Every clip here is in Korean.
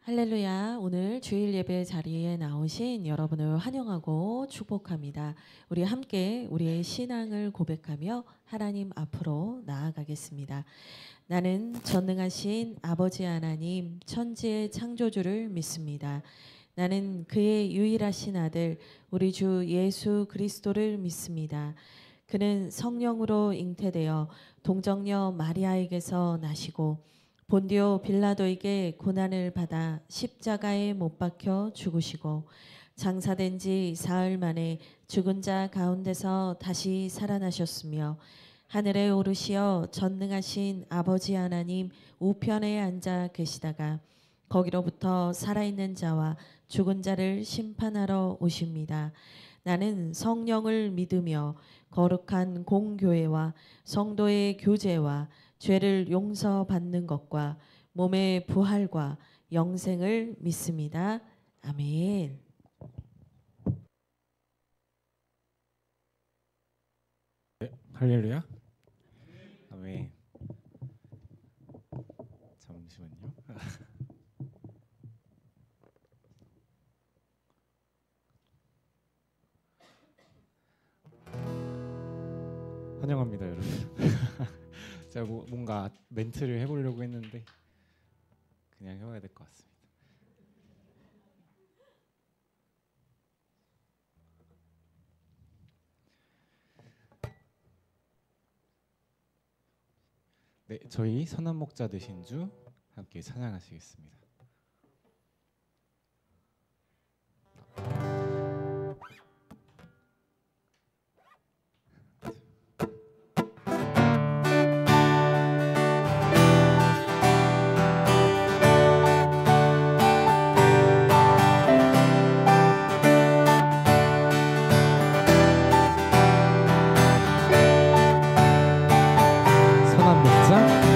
할렐루야. 오늘 주일 예배 자리에 나오신 여러분을 환영하고 축복합니다. 우리 함께 우리의 신앙을 고백하며 하나님 앞으로 나아가겠습니다. 나는 전능하신 아버지 하나님 천지의 창조주를 믿습니다. 나는 그의 유일하신 아들 우리 주 예수 그리스도를 믿습니다. 그는 성령으로 잉태되어 동정녀 마리아에게서 나시고 본디오 빌라도에게 고난을 받아 십자가에 못 박혀 죽으시고 장사된 지 사흘 만에 죽은 자 가운데서 다시 살아나셨으며 하늘에 오르시어 전능하신 아버지 하나님 우편에 앉아 계시다가 거기로부터 살아있는 자와 죽은 자를 심판하러 오십니다. 나는 성령을 믿으며 거룩한 공교회와 성도의 교제와 죄를 용서받는 것과 몸의 부활과 영생을 믿습니다. 아멘. 네, 할렐루야. 아멘. 잠시만요. 환영합니다, 여러분. 제가 뭔가 멘트를 해보려고 했는데 그냥 해야 될 것 같습니다. 네, 저희 선한 목자 되신 주 함께 찬양하시겠습니다. 항상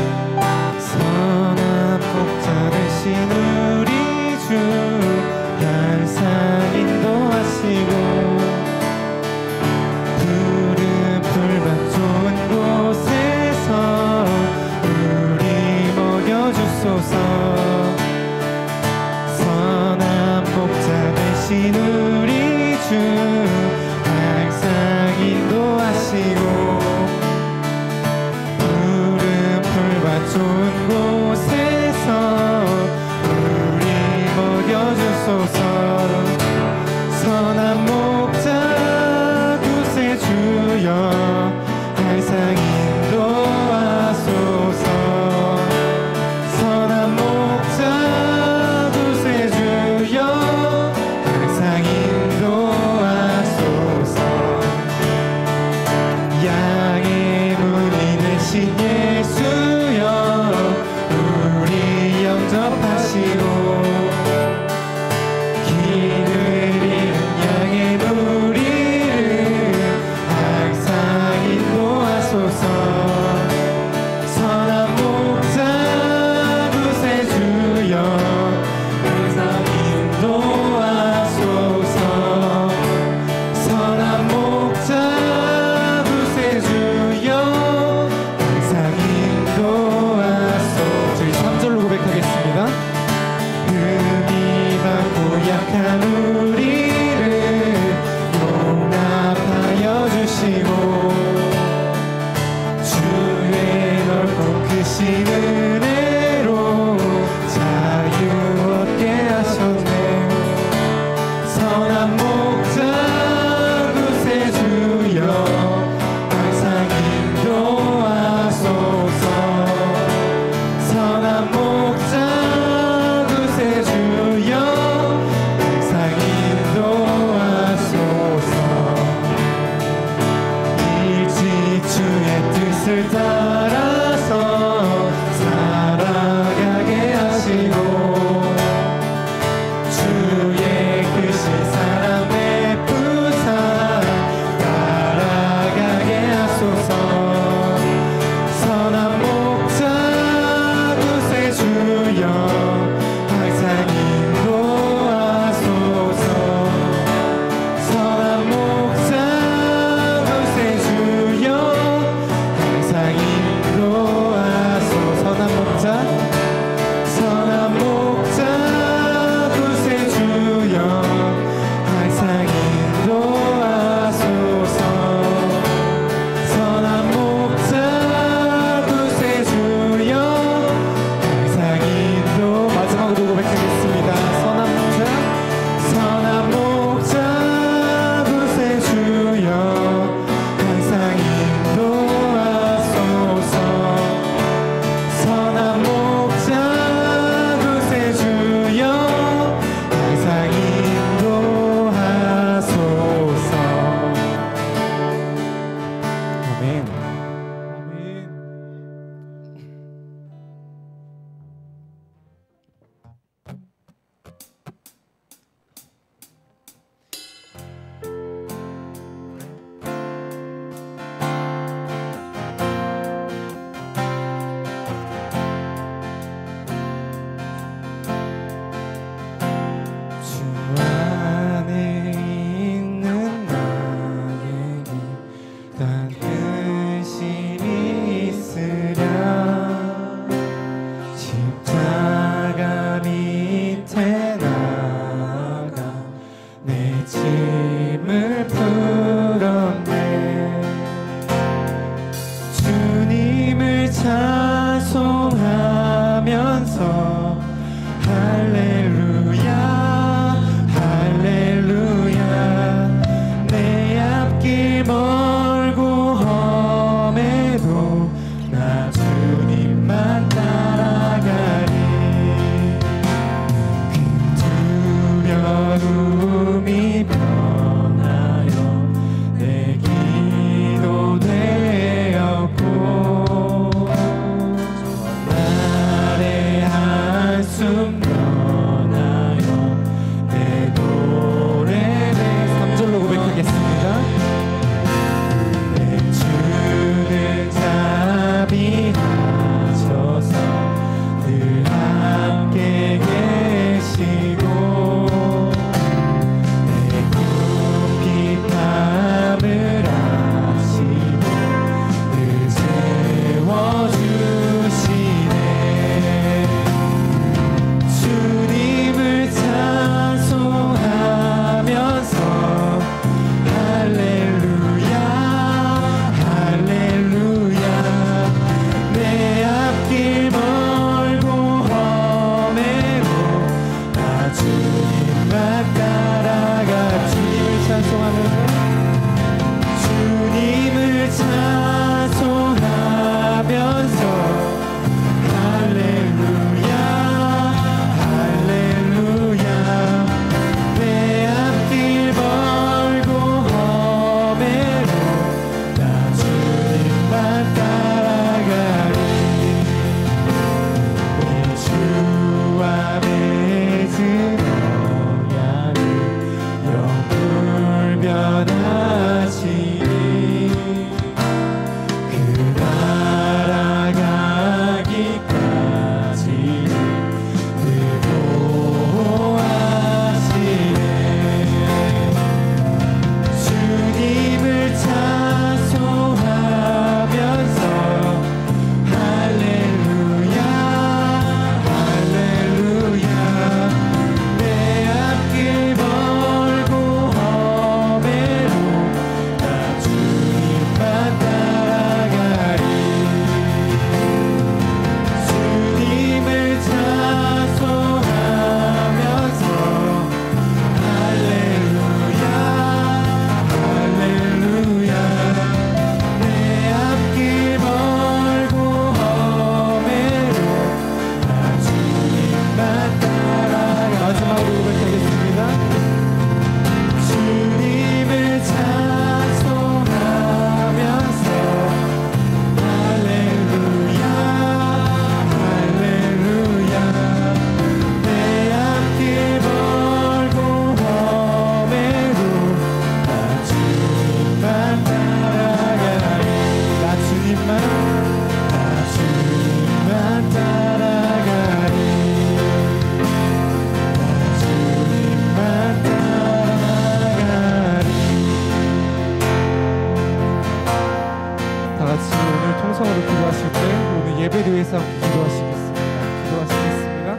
함성으로 기도하실 때 오늘 예배를 위해서 함께 기도하시겠습니다. 기도하시겠습니다.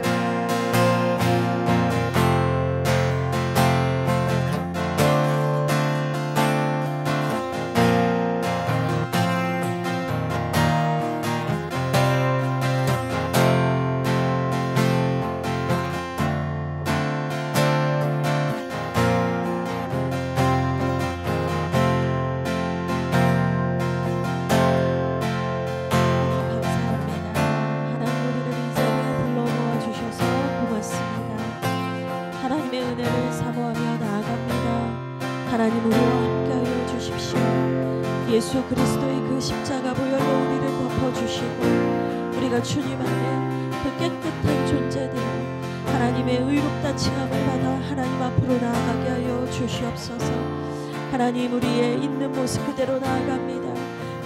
하나님 우리와 함께하여 주십시오. 예수 그리스도의 그 십자가 보혈로 우리를 덮어주시고 우리가 주님 안에 그 깨끗한 존재되어 하나님의 의롭다 칭함을 받아 하나님 앞으로 나아가게 하여 주시옵소서. 하나님 우리의 있는 모습 그대로 나아갑니다.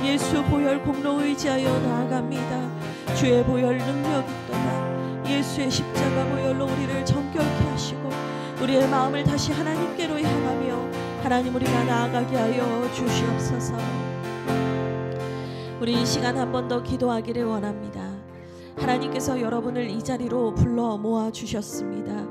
예수 보혈 공로 의지하여 나아갑니다. 주의 보혈 능력이 있도다. 예수의 십자가 보혈로 우리를 정결케 하시고 우리의 마음을 다시 하나님께로 향하며 하나님 우리가 나아가게 하여 주시옵소서. 우리 이 시간 한 번 더 기도하기를 원합니다. 하나님께서 여러분을 이 자리로 불러 모아 주셨습니다.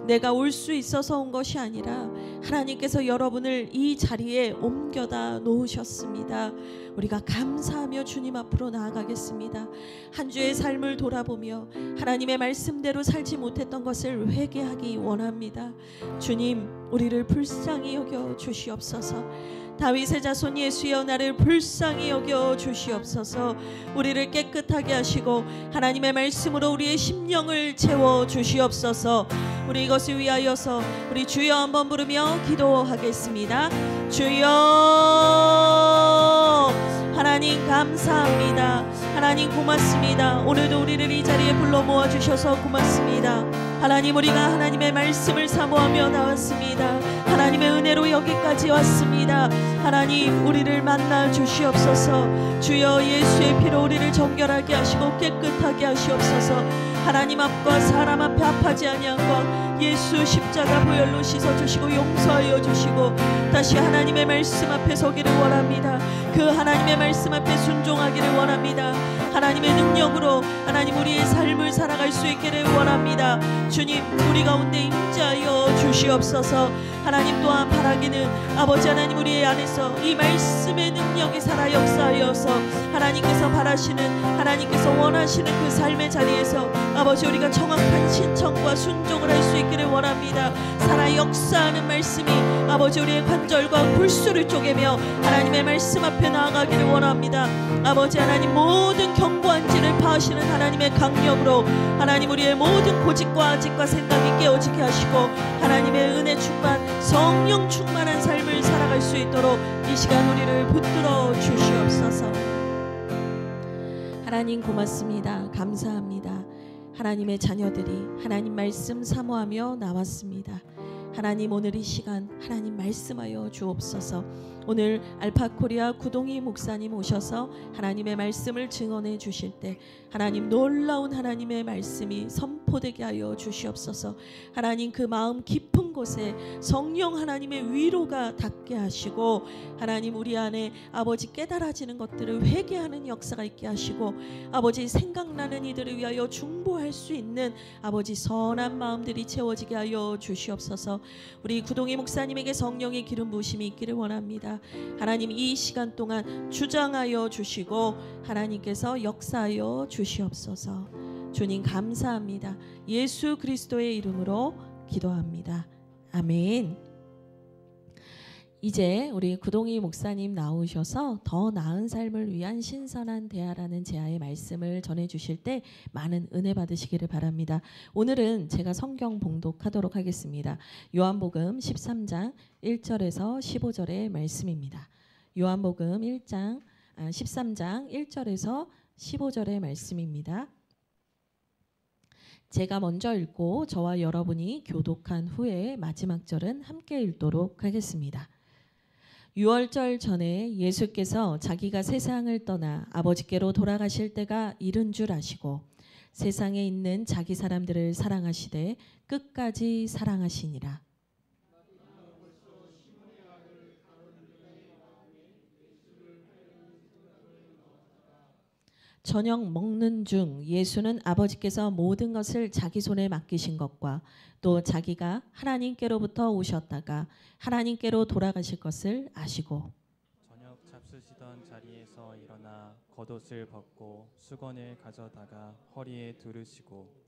내가 올 수 있어서 온 것이 아니라 하나님께서 여러분을 이 자리에 옮겨다 놓으셨습니다. 우리가 감사하며 주님 앞으로 나아가겠습니다. 한 주의 삶을 돌아보며 하나님의 말씀대로 살지 못했던 것을 회개하기 원합니다. 주님 우리를 불쌍히 여겨 주시옵소서. 다윗의 자손 예수여 나를 불쌍히 여겨 주시옵소서. 우리를 깨끗하게 하시고 하나님의 말씀으로 우리의 심령을 채워 주시옵소서. 우리 이것을 위하여서 우리 주여 한번 부르며 기도하겠습니다. 주여 하나님 감사합니다. 하나님 고맙습니다. 오늘도 우리를 이 자리에 불러 모아 주셔서 고맙습니다. 하나님 우리가 하나님의 말씀을 사모하며 나왔습니다. 하나님의 은혜로 여기까지 왔습니다. 하나님 우리를 만나 주시옵소서. 주여 예수의 피로 우리를 정결하게 하시고 깨끗하게 하시옵소서. 하나님 앞과 사람 앞에 합하지 아니한 것 예수 십자가 보혈로 씻어주시고 용서하여 주시고 다시 하나님의 말씀 앞에 서기를 원합니다. 그 하나님의 말씀 앞에 순종하기를 원합니다. 하나님의 능력으로 하나님 우리의 삶을 살아갈 수 있기를 원합니다. 주님 우리 가운데 임재하여 주시옵소서. 하나님 또한 바라기는 아버지 하나님 우리 안에서 이 말씀의 능력이 살아 역사하여서 하나님께서 바라시는 하나님께서 원하시는 그 삶의 자리에서 아버지 우리가 정확한 신청과 순종을 할 수 있기를 원합니다. 살아 역사하는 말씀이 아버지 우리의 관절과 골수를 쪼개며 하나님의 말씀 앞에 나아가기를 원합니다. 아버지 하나님 모든 견고한 진을 파하시는 하나님의 강력으로 하나님 우리의 모든 고집과 아집과 생각이 깨어지게 하시고 하나님의 은혜 충만 성령 충만한 삶을 살아갈 수 있도록 이 시간 우리를 붙들어 주시옵소서. 하나님 고맙습니다. 감사합니다. 하나님의 자녀들이 하나님 말씀 사모하며 나왔습니다. 하나님 오늘 이 시간 하나님 말씀하여 주옵소서. 오늘 알파코리아 구동희 목사님 오셔서 하나님의 말씀을 증언해 주실 때 하나님 놀라운 하나님의 말씀이 선포되게 하여 주시옵소서. 하나님 그 마음 깊은 곳에 성령 하나님의 위로가 닿게 하시고 하나님 우리 안에 아버지 깨달아지는 것들을 회개하는 역사가 있게 하시고 아버지 생각나는 이들을 위하여 중보할 수 있는 아버지 선한 마음들이 채워지게 하여 주시옵소서. 우리 구동희 목사님에게 성령의 기름 부으심이 있기를 원합니다. 하나님 이 시간 동안 주장하여 주시고 하나님께서 역사하여 주시옵소서. 주님 감사합니다. 예수 그리스도의 이름으로 기도합니다. 아멘. 이제 우리 구동희 목사님 나오셔서 더 나은 삶을 위한 신선한 대화라는 제아의 말씀을 전해주실 때 많은 은혜 받으시기를 바랍니다. 오늘은 제가 성경 봉독하도록 하겠습니다. 요한복음 13장 1절에서 15절의 말씀입니다. 요한복음 13장 1절에서 15절의 말씀입니다. 제가 먼저 읽고 저와 여러분이 교독한 후에 마지막 절은 함께 읽도록 하겠습니다. 유월절 전에 예수께서 자기가 세상을 떠나 아버지께로 돌아가실 때가 이른 줄 아시고 세상에 있는 자기 사람들을 사랑하시되 끝까지 사랑하시니라. 저녁 먹는 중 예수는 아버지께서 모든 것을 자기 손에 맡기신 것과 또 자기가 하나님께로부터 오셨다가 하나님께로 돌아가실 것을 아시고 저녁 잡수시던 자리에서 일어나 겉옷을 벗고 수건을 가져다가 허리에 두르시고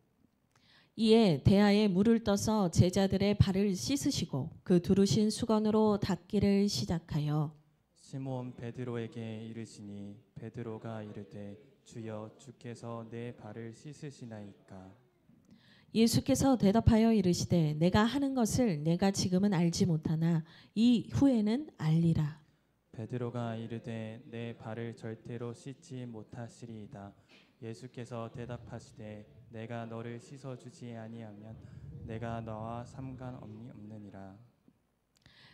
이에 대야에 물을 떠서 제자들의 발을 씻으시고 그 두르신 수건으로 닦기를 시작하여 시몬 베드로에게 이르시니 베드로가 이르되 주여 주께서 내 발을 씻으시나이까. 예수께서 대답하여 이르시되 내가 하는 것을 내가 지금은 알지 못하나 이 후에는 알리라. 베드로가 이르되 내 발을 절대로 씻지 못하시리이다. 예수께서 대답하시되 내가 너를 씻어주지 아니하면 내가 너와 상관없느니라.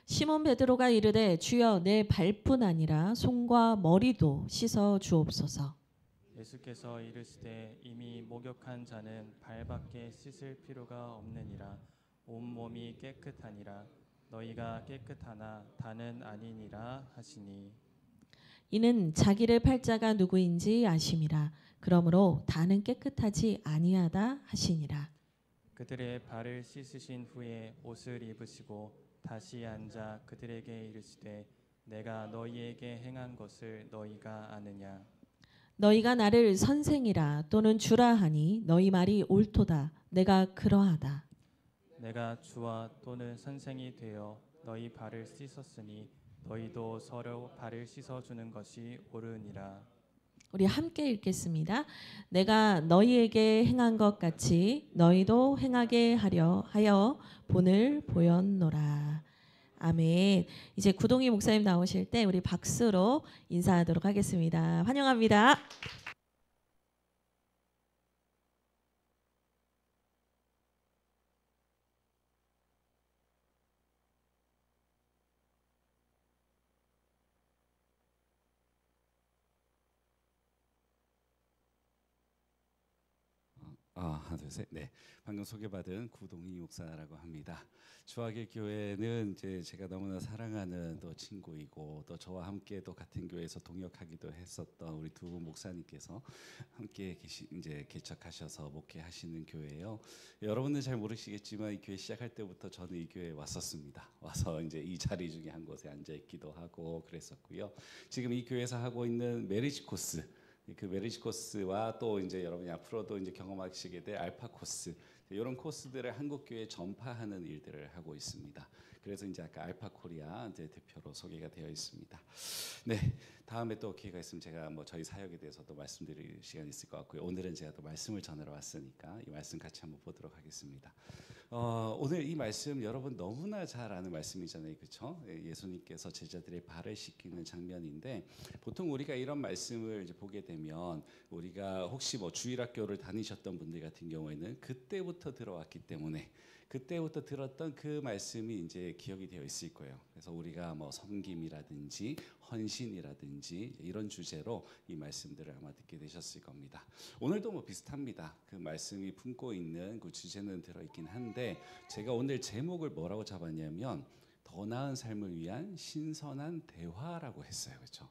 시몬 베드로가 이르되 주여 내 발뿐 아니라 손과 머리도 씻어 주옵소서. 예수께서 이르시되 이미 목욕한 자는 발밖에 씻을 필요가 없느니라. 온 몸이 깨끗하니라. 너희가 깨끗하나 다는 아니니라 하시니 이는 자기를 팔 자가 누구인지 아심이라. 그러므로 다는 깨끗하지 아니하다 하시니라. 그들의 발을 씻으신 후에 옷을 입으시고 다시 앉아 그들에게 이르시되 내가 너희에게 행한 것을 너희가 아느냐. 너희가 나를 선생이라 또는 주라 하니 너희 말이 옳도다. 내가 그러하다. 내가 주와 또는 선생이 되어 너희 발을 씻었으니 너희도 서로 발을 씻어주는 것이 옳으니라. 우리 함께 읽겠습니다. 내가 너희에게 행한 것 같이 너희도 행하게 하여 본을 보였노라. 아멘. 이제 구동희 목사님 나오실 때 우리 박수로 인사하도록 하겠습니다. 환영합니다. 하나 둘 셋. 네, 방금 소개받은 구동희 목사라고 합니다. 주하길 교회는 이제 제가 너무나 사랑하는 또 친구이고 또 저와 함께 또 같은 교회에서 동역하기도 했었던 우리 두 목사님께서 함께 이제 개척하셔서 목회하시는 교회예요. 여러분은 잘 모르시겠지만 이 교회 시작할 때부터 저는 이 교회에 왔었습니다. 와서 이제 이 자리 중에 한 곳에 앉아 있기도 하고 그랬었고요. 지금 이 교회에서 하고 있는 메리지 코스, 그 메리지 코스와 또 이제 여러분이 앞으로도 이제 경험하시게 될 알파 코스, 이런 코스들을 한국 교회에 전파하는 일들을 하고 있습니다. 그래서 이제 아까 알파 코리아 이제 대표로 소개가 되어 있습니다. 네, 다음에 또 기회가 있으면 제가 뭐 저희 사역에 대해서도 말씀드릴 시간이 있을 것 같고요. 오늘은 제가 또 말씀을 전하러 왔으니까 이 말씀 같이 한번 보도록 하겠습니다. 오늘 이 말씀 여러분 너무나 잘 아는 말씀이잖아요, 그렇죠? 예수님께서 제자들의 발을 씻기는 장면인데 보통 우리가 이런 말씀을 이제 보게 되면 우리가 혹시 뭐 주일학교를 다니셨던 분들 같은 경우에는 그때부터 들어왔기 때문에 그때부터 들었던 그 말씀이 이제 기억이 되어 있을 거예요. 그래서 우리가 뭐 섬김이라든지 헌신이라든지 이런 주제로 이 말씀들을 아마 듣게 되셨을 겁니다. 오늘도 뭐 비슷합니다. 그 말씀이 품고 있는 그 주제는 들어있긴 한데 제가 오늘 제목을 뭐라고 잡았냐면 더 나은 삶을 위한 신선한 대화라고 했어요. 그렇죠?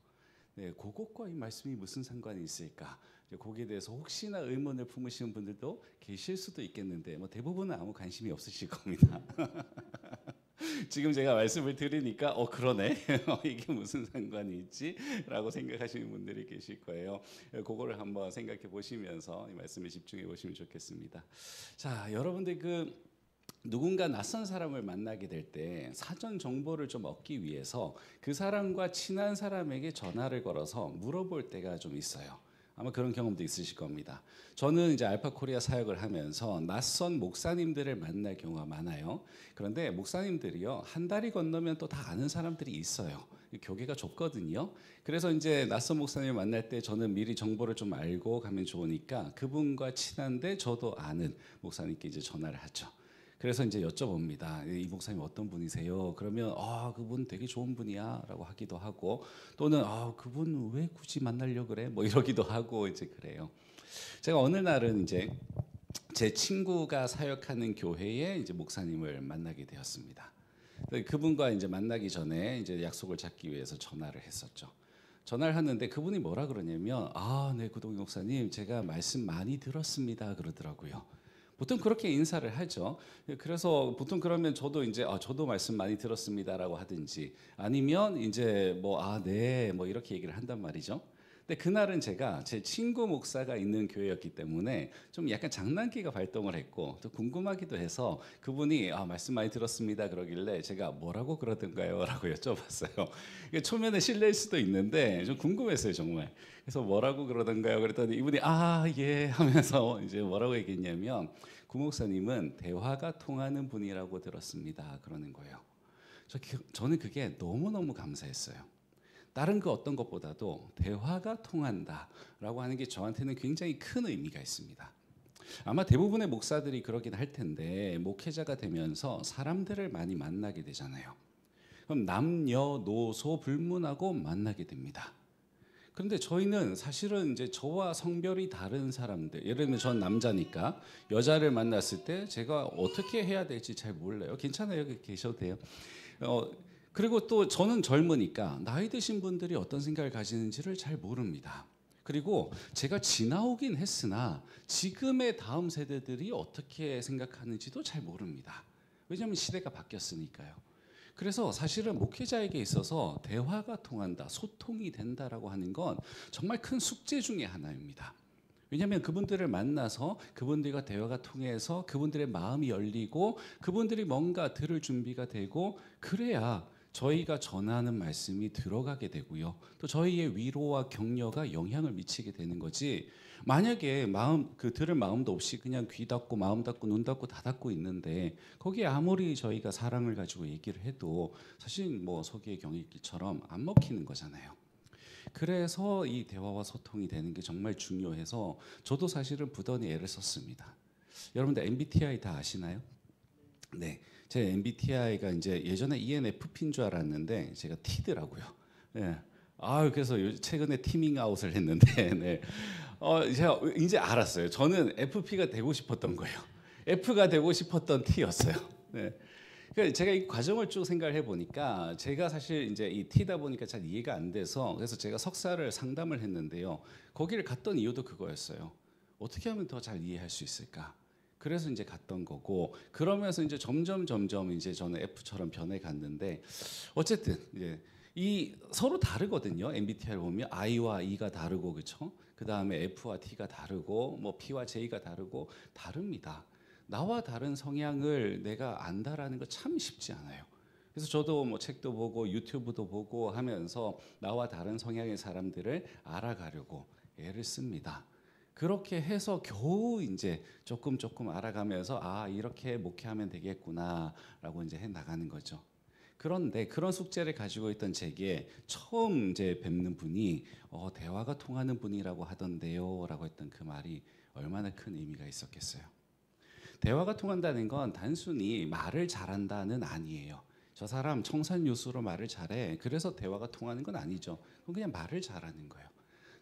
네, 그것과 이 말씀이 무슨 상관이 있을까? 거기에 대해서 혹시나 의문을 품으시는 분들도 계실 수도 있겠는데 뭐 대부분은 아무 관심이 없으실 겁니다. 지금 제가 말씀을 들으니까 그러네. 이게 무슨 상관이 있지? 라고 생각하시는 분들이 계실 거예요. 그거를 한번 생각해 보시면서 이 말씀에 집중해 보시면 좋겠습니다. 자, 여러분들 누군가 낯선 사람을 만나게 될 때 사전 정보를 좀 얻기 위해서 그 사람과 친한 사람에게 전화를 걸어서 물어볼 때가 좀 있어요. 아마 그런 경험도 있으실 겁니다. 저는 이제 알파 코리아 사역을 하면서 낯선 목사님들을 만날 경우가 많아요. 그런데 목사님들이요, 한 달이 건너면 또 다 아는 사람들이 있어요. 교계가 좁거든요. 그래서 이제 낯선 목사님을 만날 때 저는 미리 정보를 좀 알고 가면 좋으니까 그분과 친한데 저도 아는 목사님께 이제 전화를 하죠. 그래서 이제 여쭤봅니다. 이 목사님 어떤 분이세요? 그러면 그분 되게 좋은 분이야라고 하기도 하고 또는 그분 왜 굳이 만나려고 그래? 뭐 이러기도 하고 이제 그래요. 제가 어느 날은 이제 제 친구가 사역하는 교회에 이제 목사님을 만나게 되었습니다. 그분과 이제 만나기 전에 이제 약속을 잡기 위해서 전화를 했었죠. 전화를 하는데 그분이 뭐라 그러냐면 네, 구동희 목사님 제가 말씀 많이 들었습니다 그러더라고요. 보통 그렇게 인사를 하죠. 그래서 보통 그러면 저도 이제 저도 말씀 많이 들었습니다라고 하든지 아니면 이제 네, 이렇게 얘기를 한단 말이죠. 근데 그날은 제가 제 친구 목사가 있는 교회였기 때문에 좀 약간 장난기가 발동을 했고 또 궁금하기도 해서 그분이 말씀 많이 들었습니다 그러길래 제가 뭐라고 그러던가요? 라고 여쭤봤어요. 이게 초면에 실례일 수도 있는데 좀 궁금했어요 정말. 그래서 뭐라고 그러던가요? 그랬더니 이분이 예 하면서 이제 뭐라고 얘기했냐면 구 목사님은 대화가 통하는 분이라고 들었습니다 그러는 거예요. 저는 그게 너무너무 감사했어요. 다른 그 어떤 것보다도 대화가 통한다라고 하는 게 저한테는 굉장히 큰 의미가 있습니다. 아마 대부분의 목사들이 그러긴 할 텐데 목회자가 되면서 사람들을 많이 만나게 되잖아요. 그럼 남녀노소 불문하고 만나게 됩니다. 그런데 저희는 사실은 이제 저와 성별이 다른 사람들, 예를 들면 전 남자니까 여자를 만났을 때 제가 어떻게 해야 될지 잘 몰라요. 괜찮아요, 여기 계셔도 돼요. 그리고 또 저는 젊으니까 나이 드신 분들이 어떤 생각을 가지는지를 잘 모릅니다. 그리고 제가 지나오긴 했으나 지금의 다음 세대들이 어떻게 생각하는지도 잘 모릅니다. 왜냐하면 시대가 바뀌었으니까요. 그래서 사실은 목회자에게 있어서 대화가 통한다, 소통이 된다라고 하는 건 정말 큰 숙제 중에 하나입니다. 왜냐하면 그분들을 만나서 그분들과 대화가 통해서 그분들의 마음이 열리고 그분들이 뭔가 들을 준비가 되고 그래야 저희가 전하는 말씀이 들어가게 되고요. 또 저희의 위로와 격려가 영향을 미치게 되는 거지. 만약에 들을 마음도 없이 그냥 귀 닫고 마음 닫고 눈 닫고 다 닫고 있는데 거기에 아무리 저희가 사랑을 가지고 얘기를 해도 사실 서기의 경읽기처럼 안 먹히는 거잖아요. 그래서 이 대화와 소통이 되는 게 정말 중요해서 저도 사실은 부단히 애를 썼습니다. 여러분들 MBTI 다 아시나요? 네. 제 MBTI가 이제 예전에 ENFP인 줄 알았는데 제가 T더라고요. 네. 그래서 최근에 티밍 아웃을 했는데, 네. 제가 이제 알았어요. 저는 FP가 되고 싶었던 거예요. F가 되고 싶었던 T였어요. 네. 그러니까 제가 이 과정을 쭉 생각을 해보니까 제가 사실 이제 이 T다 보니까 잘 이해가 안 돼서 그래서 제가 석사를 상담을 했는데요. 거기를 갔던 이유도 그거였어요. 어떻게 하면 더 잘 이해할 수 있을까? 그래서 이제 갔던 거고 그러면서 이제 점점 이제 저는 F처럼 변해 갔는데 어쨌든 이제 이 서로 다르거든요. MBTI를 보면 I와 E가 다르고 그렇죠. 그 다음에 F와 T가 다르고 P와 J가 다르고 다릅니다. 나와 다른 성향을 내가 안다라는 거 참 쉽지 않아요. 그래서 저도 책도 보고 유튜브도 보고 하면서 나와 다른 성향의 사람들을 알아가려고 애를 씁니다. 그렇게 해서 겨우 이제 조금 알아가면서 이렇게 목회하면 되겠구나라고 이제 해 나가는 거죠. 그런데 그런 숙제를 가지고 있던 제게 처음 이제 뵙는 분이 대화가 통하는 분이라고 하던데요라고 했던 그 말이 얼마나 큰 의미가 있었겠어요. 대화가 통한다는 건 단순히 말을 잘한다는 아니에요. 저 사람 청산유수로 말을 잘해. 그래서 대화가 통하는 건 아니죠. 그건 그냥 말을 잘하는 거예요.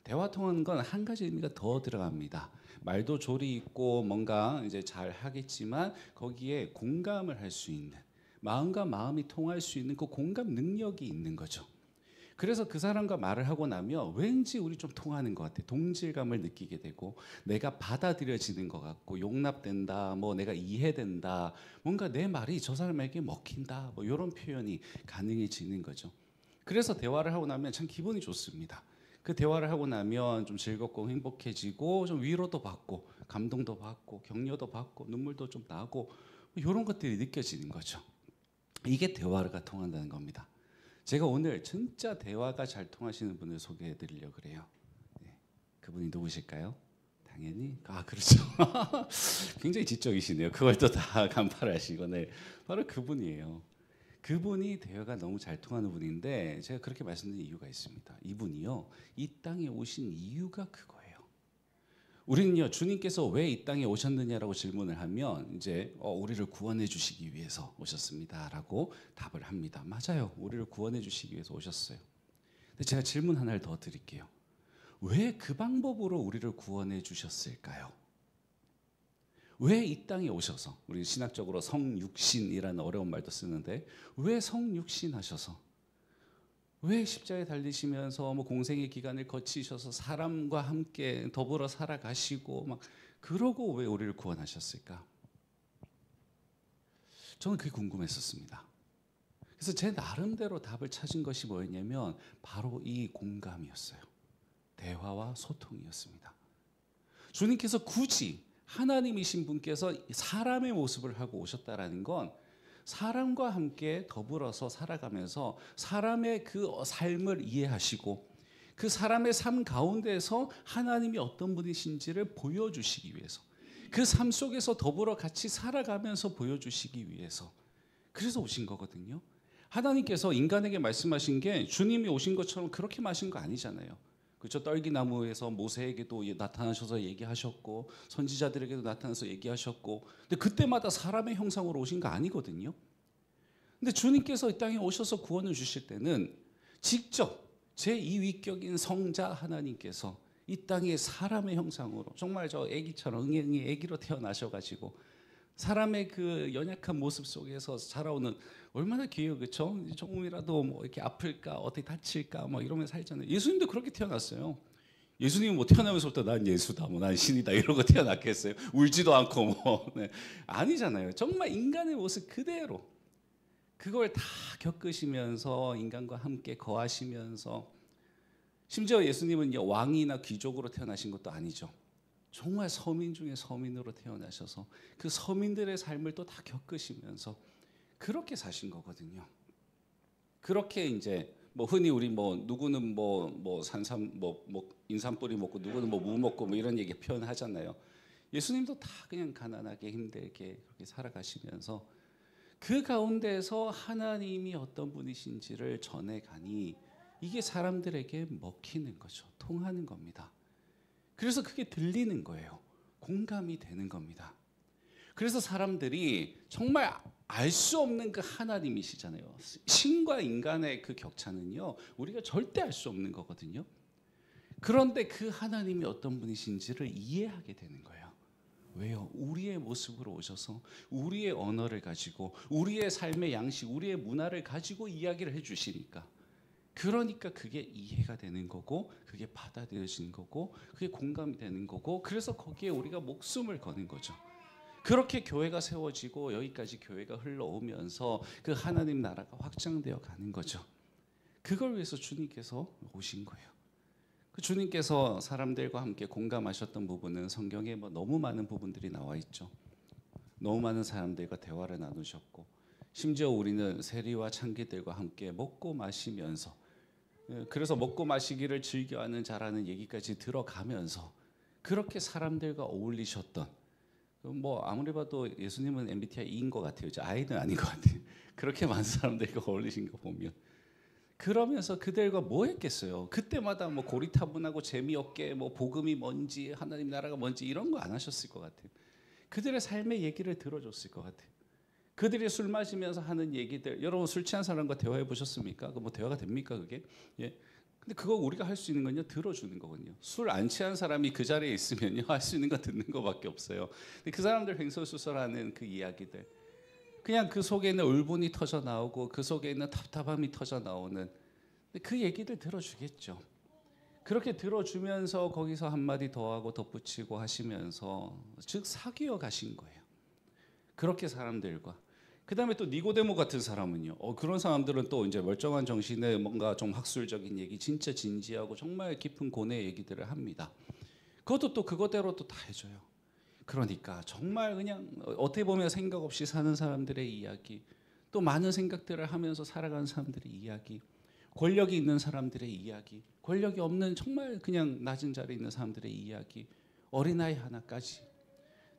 대화 통하는 건 한 가지 의미가 더 들어갑니다. 말도 조리 있고 뭔가 이제 잘 하겠지만 거기에 공감을 할 수 있는 마음과 마음이 통할 수 있는 그 공감 능력이 있는 거죠. 그래서 그 사람과 말을 하고 나면 왠지 우리 좀 통하는 것 같아. 동질감을 느끼게 되고 내가 받아들여지는 것 같고 용납된다. 내가 이해된다. 뭔가 내 말이 저 사람에게 먹힌다. 이런 표현이 가능해지는 거죠. 그래서 대화를 하고 나면 참 기분이 좋습니다. 그 대화를 하고 나면 좀 즐겁고 행복해지고 좀 위로도 받고 감동도 받고 격려도 받고 눈물도 좀 나고 이런 것들이 느껴지는 거죠. 이게 대화가 통한다는 겁니다. 제가 오늘 진짜 대화가 잘 통하시는 분을 소개해 드리려고 그래요. 네. 그분이 누구실까요? 당연히 그렇죠. 굉장히 지적이시네요. 그걸 또 다 간파하시고 네. 바로 그분이에요. 그분이 대화가 너무 잘 통하는 분인데 제가 그렇게 말씀드린 이유가 있습니다. 이분이요. 이 땅에 오신 이유가 그거예요. 우리는요. 주님께서 왜 이 땅에 오셨느냐라고 질문을 하면 이제 우리를 구원해 주시기 위해서 오셨습니다라고 답을 합니다. 맞아요. 우리를 구원해 주시기 위해서 오셨어요. 근데 제가 질문 하나를 더 드릴게요. 왜 그 방법으로 우리를 구원해 주셨을까요? 왜 이 땅에 오셔서 우리 신학적으로 성육신이라는 어려운 말도 쓰는데 왜 성육신 하셔서 왜 십자가에 달리시면서 뭐 공생의 기간을 거치셔서 사람과 함께 더불어 살아가시고 막 그러고 왜 우리를 구원하셨을까? 저는 그게 궁금했었습니다. 그래서 제 나름대로 답을 찾은 것이 뭐였냐면 바로 이 공감이었어요. 대화와 소통이었습니다. 주님께서 굳이 하나님이신 분께서 사람의 모습을 하고 오셨다라는 건 사람과 함께 더불어서 살아가면서 사람의 그 삶을 이해하시고 그 사람의 삶 가운데서 하나님이 어떤 분이신지를 보여주시기 위해서, 그 삶 속에서 더불어 같이 살아가면서 보여주시기 위해서 그래서 오신 거거든요. 하나님께서 인간에게 말씀하신 게 주님이 오신 것처럼 그렇게 마신 거 아니잖아요. 그렇죠? 떨기나무에서 모세에게도 나타나셔서 얘기하셨고 선지자들에게도 나타나서 얘기하셨고, 근데 그때마다 사람의 형상으로 오신 거 아니거든요. 근데 주님께서 이 땅에 오셔서 구원을 주실 때는 직접 제2위격인 성자 하나님께서 이 땅에 사람의 형상으로, 정말 저 아기처럼 응애 아기로 태어나셔가지고 사람의 그 연약한 모습 속에서 자라오는, 얼마나 귀해요, 그렇죠? 조금이라도 뭐 이렇게 아플까 어떻게 다칠까 뭐 이러면서 살잖아요. 예수님도 그렇게 태어났어요. 예수님은 뭐 태어나면서부터 난 예수다, 뭐 난 신이다 이러고 태어났겠어요? 울지도 않고 뭐 네. 아니잖아요. 정말 인간의 모습 그대로 그걸 다 겪으시면서 인간과 함께 거하시면서, 심지어 예수님은 왕이나 귀족으로 태어나신 것도 아니죠. 정말 서민 중에 서민으로 태어나셔서 그 서민들의 삶을 또 다 겪으시면서 그렇게 사신 거거든요. 그렇게 이제 뭐 흔히 우리 뭐 누구는 뭐 산삼 뭐 인삼뿌리 먹고 누구는 뭐 무 먹고 뭐 이런 얘기 표현하잖아요. 예수님도 다 그냥 가난하게 힘들게 그렇게 살아가시면서 그 가운데서 하나님이 어떤 분이신지를 전해가니 이게 사람들에게 먹히는 거죠. 통하는 겁니다. 그래서 그게 들리는 거예요. 공감이 되는 겁니다. 그래서 사람들이 정말 알 수 없는 그 하나님이시잖아요. 신과 인간의 그 격차는요, 우리가 절대 알 수 없는 거거든요. 그런데 그 하나님이 어떤 분이신지를 이해하게 되는 거예요. 왜요? 우리의 모습으로 오셔서 우리의 언어를 가지고 우리의 삶의 양식, 우리의 문화를 가지고 이야기를 해주시니까, 그러니까 그게 이해가 되는 거고 그게 받아들여지는 거고 그게 공감이 되는 거고, 그래서 거기에 우리가 목숨을 거는 거죠. 그렇게 교회가 세워지고 여기까지 교회가 흘러오면서 그 하나님 나라가 확장되어 가는 거죠. 그걸 위해서 주님께서 오신 거예요. 그 주님께서 사람들과 함께 공감하셨던 부분은 성경에 뭐 너무 많은 부분들이 나와 있죠. 너무 많은 사람들과 대화를 나누셨고, 심지어 우리는 세리와 창기들과 함께 먹고 마시면서, 그래서 먹고 마시기를 즐겨하는 자라는 얘기까지 들어가면서 그렇게 사람들과 어울리셨던, 뭐 아무리 봐도 예수님은 MBTI인 것 같아요. I는 아닌 것 같아요. 그렇게 많은 사람들과 어울리신 거 보면, 그러면서 그들과 뭐 했겠어요? 그때마다 뭐 고리타분하고 재미없게 뭐 복음이 뭔지 하나님 나라가 뭔지 이런 거 안 하셨을 것 같아요. 그들의 삶의 얘기를 들어줬을 것 같아요. 그들이 술 마시면서 하는 얘기들, 여러분 술 취한 사람과 대화해 보셨습니까? 그 뭐 대화가 됩니까 그게? 예. 근데 그거 우리가 할 수 있는 건요, 들어주는 거거든요. 술 안 취한 사람이 그 자리에 있으면요, 할 수 있는 건 듣는 거밖에 없어요. 근데 그 사람들 횡설수설하는 그 이야기들, 그냥 그 속에 있는 울분이 터져 나오고 그 속에 있는 답답함이 터져 나오는 그 얘기들 들어주겠죠. 그렇게 들어주면서 거기서 한마디 더하고 덧붙이고 하시면서 즉 사귀어 가신 거예요. 그렇게 사람들과. 그 다음에 또 니고데모 같은 사람은요, 그런 사람들은 또 이제 멀쩡한 정신에 뭔가 좀 학술적인 얘기, 진짜 진지하고 정말 깊은 고뇌의 얘기들을 합니다. 그것도 또 그거대로 또 다 해줘요. 그러니까 정말 그냥 어떻게 보면 생각 없이 사는 사람들의 이야기, 또 많은 생각들을 하면서 살아가는 사람들의 이야기, 권력이 있는 사람들의 이야기, 권력이 없는 정말 그냥 낮은 자리에 있는 사람들의 이야기, 어린아이 하나까지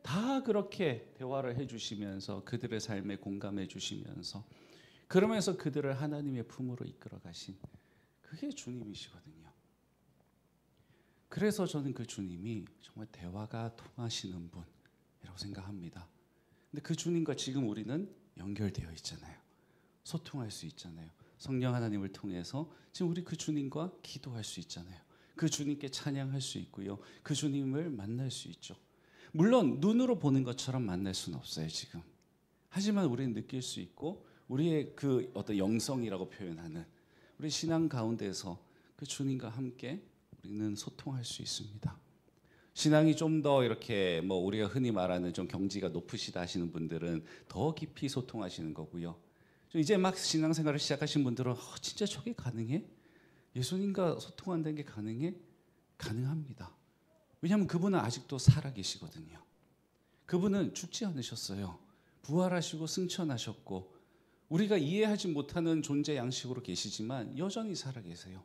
다 그렇게 대화를 해주시면서 그들의 삶에 공감해 주시면서, 그러면서 그들을 하나님의 품으로 이끌어 가신, 그게 주님이시거든요. 그래서 저는 그 주님이 정말 대화가 통하시는 분이라고 생각합니다. 근데 그 주님과 지금 우리는 연결되어 있잖아요. 소통할 수 있잖아요. 성령 하나님을 통해서 지금 우리 그 주님과 기도할 수 있잖아요. 그 주님께 찬양할 수 있고요. 그 주님을 만날 수 있죠. 물론 눈으로 보는 것처럼 만날 수는 없어요 지금. 하지만 우리는 느낄 수 있고, 우리의 그 어떤 영성이라고 표현하는, 우리 신앙 가운데서 그 주님과 함께 우리는 소통할 수 있습니다. 신앙이 좀 더 이렇게 뭐 우리가 흔히 말하는 좀 경지가 높으시다 하시는 분들은 더 깊이 소통하시는 거고요. 이제 막 신앙생활을 시작하신 분들은 진짜 저게 가능해? 예수님과 소통한다는 게 가능해? 가능합니다. 왜냐하면 그분은 아직도 살아계시거든요. 그분은 죽지 않으셨어요. 부활하시고 승천하셨고 우리가 이해하지 못하는 존재 양식으로 계시지만 여전히 살아계세요.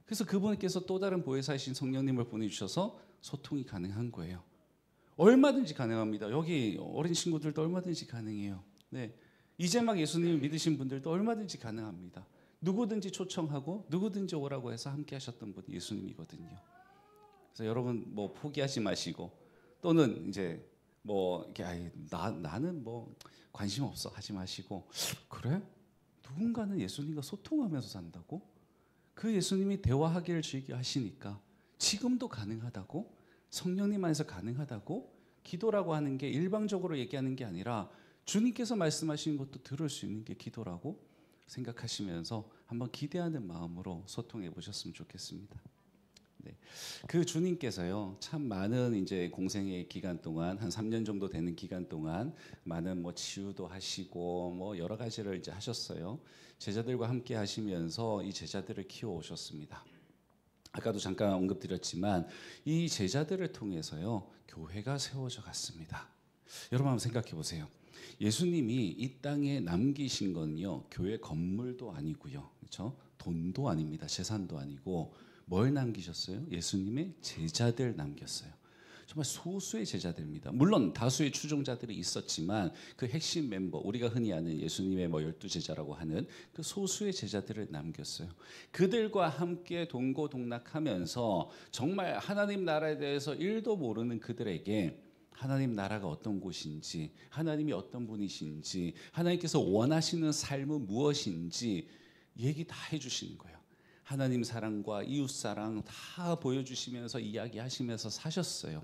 그래서 그분께서 또 다른 보혜사이신 성령님을 보내주셔서 소통이 가능한 거예요. 얼마든지 가능합니다. 여기 어린 친구들도 얼마든지 가능해요. 네, 이제 막 예수님을 믿으신 분들도 얼마든지 가능합니다. 누구든지 초청하고 누구든지 오라고 해서 함께 하셨던 분이 예수님이거든요. 그래서 여러분 뭐 포기하지 마시고 또는 이제 뭐 이렇게 나는 뭐 관심 없어 하지 마시고 그래? 누군가는 예수님과 소통하면서 산다고? 그 예수님이 대화하기를 즐겨 하시니까 지금도 가능하다고? 성령님 안에서 가능하다고? 기도라고 하는 게 일방적으로 얘기하는 게 아니라 주님께서 말씀하시는 것도 들을 수 있는 게 기도라고 생각하시면서 한번 기대하는 마음으로 소통해 보셨으면 좋겠습니다. 네. 그 주님께서요 참 많은 이제 공생의 기간 동안 한 3년 정도 되는 기간 동안 많은 뭐 치유도 하시고 뭐 여러 가지를 이제 하셨어요. 제자들과 함께 하시면서 이 제자들을 키워 오셨습니다. 아까도 잠깐 언급드렸지만 이 제자들을 통해서요 교회가 세워져 갔습니다. 여러분 한번 생각해 보세요. 예수님이 이 땅에 남기신 건요 교회 건물도 아니고요, 그렇죠? 돈도 아닙니다. 재산도 아니고 뭘 남기셨어요? 예수님의 제자들 남겼어요. 정말 소수의 제자들입니다. 물론 다수의 추종자들이 있었지만 그 핵심 멤버, 우리가 흔히 아는 예수님의 뭐 12제자라고 하는 그 소수의 제자들을 남겼어요. 그들과 함께 동고동락하면서 정말 하나님 나라에 대해서 1도 모르는 그들에게 하나님 나라가 어떤 곳인지, 하나님이 어떤 분이신지, 하나님께서 원하시는 삶은 무엇인지 얘기 다 해주시는 거예요. 하나님 사랑과 이웃 사랑 다 보여주시면서 이야기하시면서 사셨어요.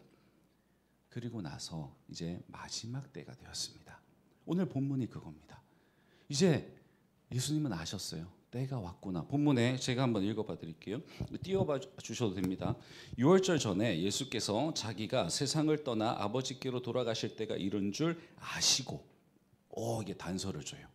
그리고 나서 이제 마지막 때가 되었습니다. 오늘 본문이 그겁니다. 이제 예수님은 아셨어요. 때가 왔구나. 본문에 제가 한번 읽어봐 드릴게요. 띄워봐 주셔도 됩니다. 6월절 전에 예수께서 자기가 세상을 떠나 아버지께로 돌아가실 때가 이른 줄 아시고 이게 단서를 줘요.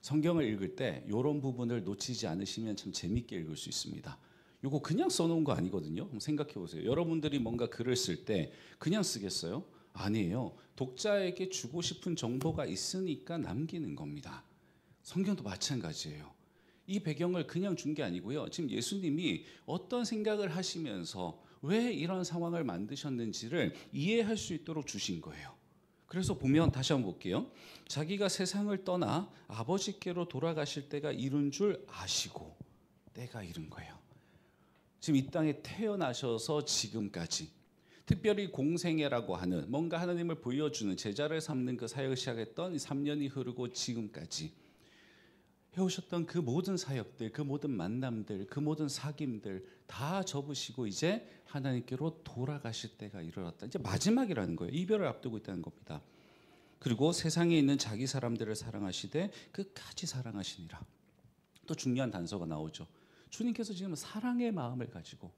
성경을 읽을 때 이런 부분을 놓치지 않으시면 참 재밌게 읽을 수 있습니다. 이거 그냥 써놓은 거 아니거든요. 한번 생각해 보세요. 여러분들이 뭔가 글을 쓸 때 그냥 쓰겠어요? 아니에요. 독자에게 주고 싶은 정보가 있으니까 남기는 겁니다. 성경도 마찬가지예요. 이 배경을 그냥 준 게 아니고요. 지금 예수님이 어떤 생각을 하시면서 왜 이런 상황을 만드셨는지를 이해할 수 있도록 주신 거예요. 그래서 보면 다시 한번 볼게요. 자기가 세상을 떠나 아버지께로 돌아가실 때가 이른 줄 아시고 때가 이른 거예요. 지금 이 땅에 태어나셔서 지금까지 특별히 공생애라고 하는 뭔가 하나님을 보여주는 제자를 삼는 그 사역을 시작했던 3년이 흐르고 지금까지 해오셨던 그 모든 사역들, 그 모든 만남들, 그 모든 사귐들 다 접으시고 이제 하나님께로 돌아가실 때가 이르렀다. 이제 마지막이라는 거예요. 이별을 앞두고 있다는 겁니다. 그리고 세상에 있는 자기 사람들을 사랑하시되 끝까지 사랑하시니라. 또 중요한 단서가 나오죠. 주님께서 지금 사랑의 마음을 가지고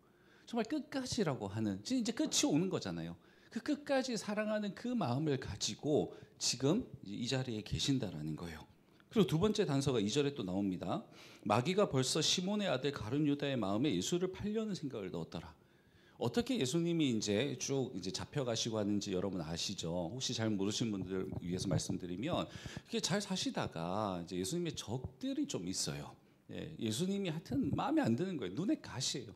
정말 끝까지라고 하는, 이제 끝이 오는 거잖아요. 그 끝까지 사랑하는 그 마음을 가지고 지금 이 자리에 계신다라는 거예요. 그리고 두 번째 단서가 2절에 또 나옵니다. 마귀가 벌써 시몬의 아들 가룟 유다의 마음에 예수를 팔려는 생각을 넣었더라. 어떻게 예수님이 이제 쭉 이제 잡혀가시고 하는지 여러분 아시죠? 혹시 잘 모르신 분들 위해서 말씀드리면 이렇게 잘 사시다가 이제 예수님의 적들이 좀 있어요. 예수님이 하여튼 마음에 안 드는 거예요. 눈에 가시예요.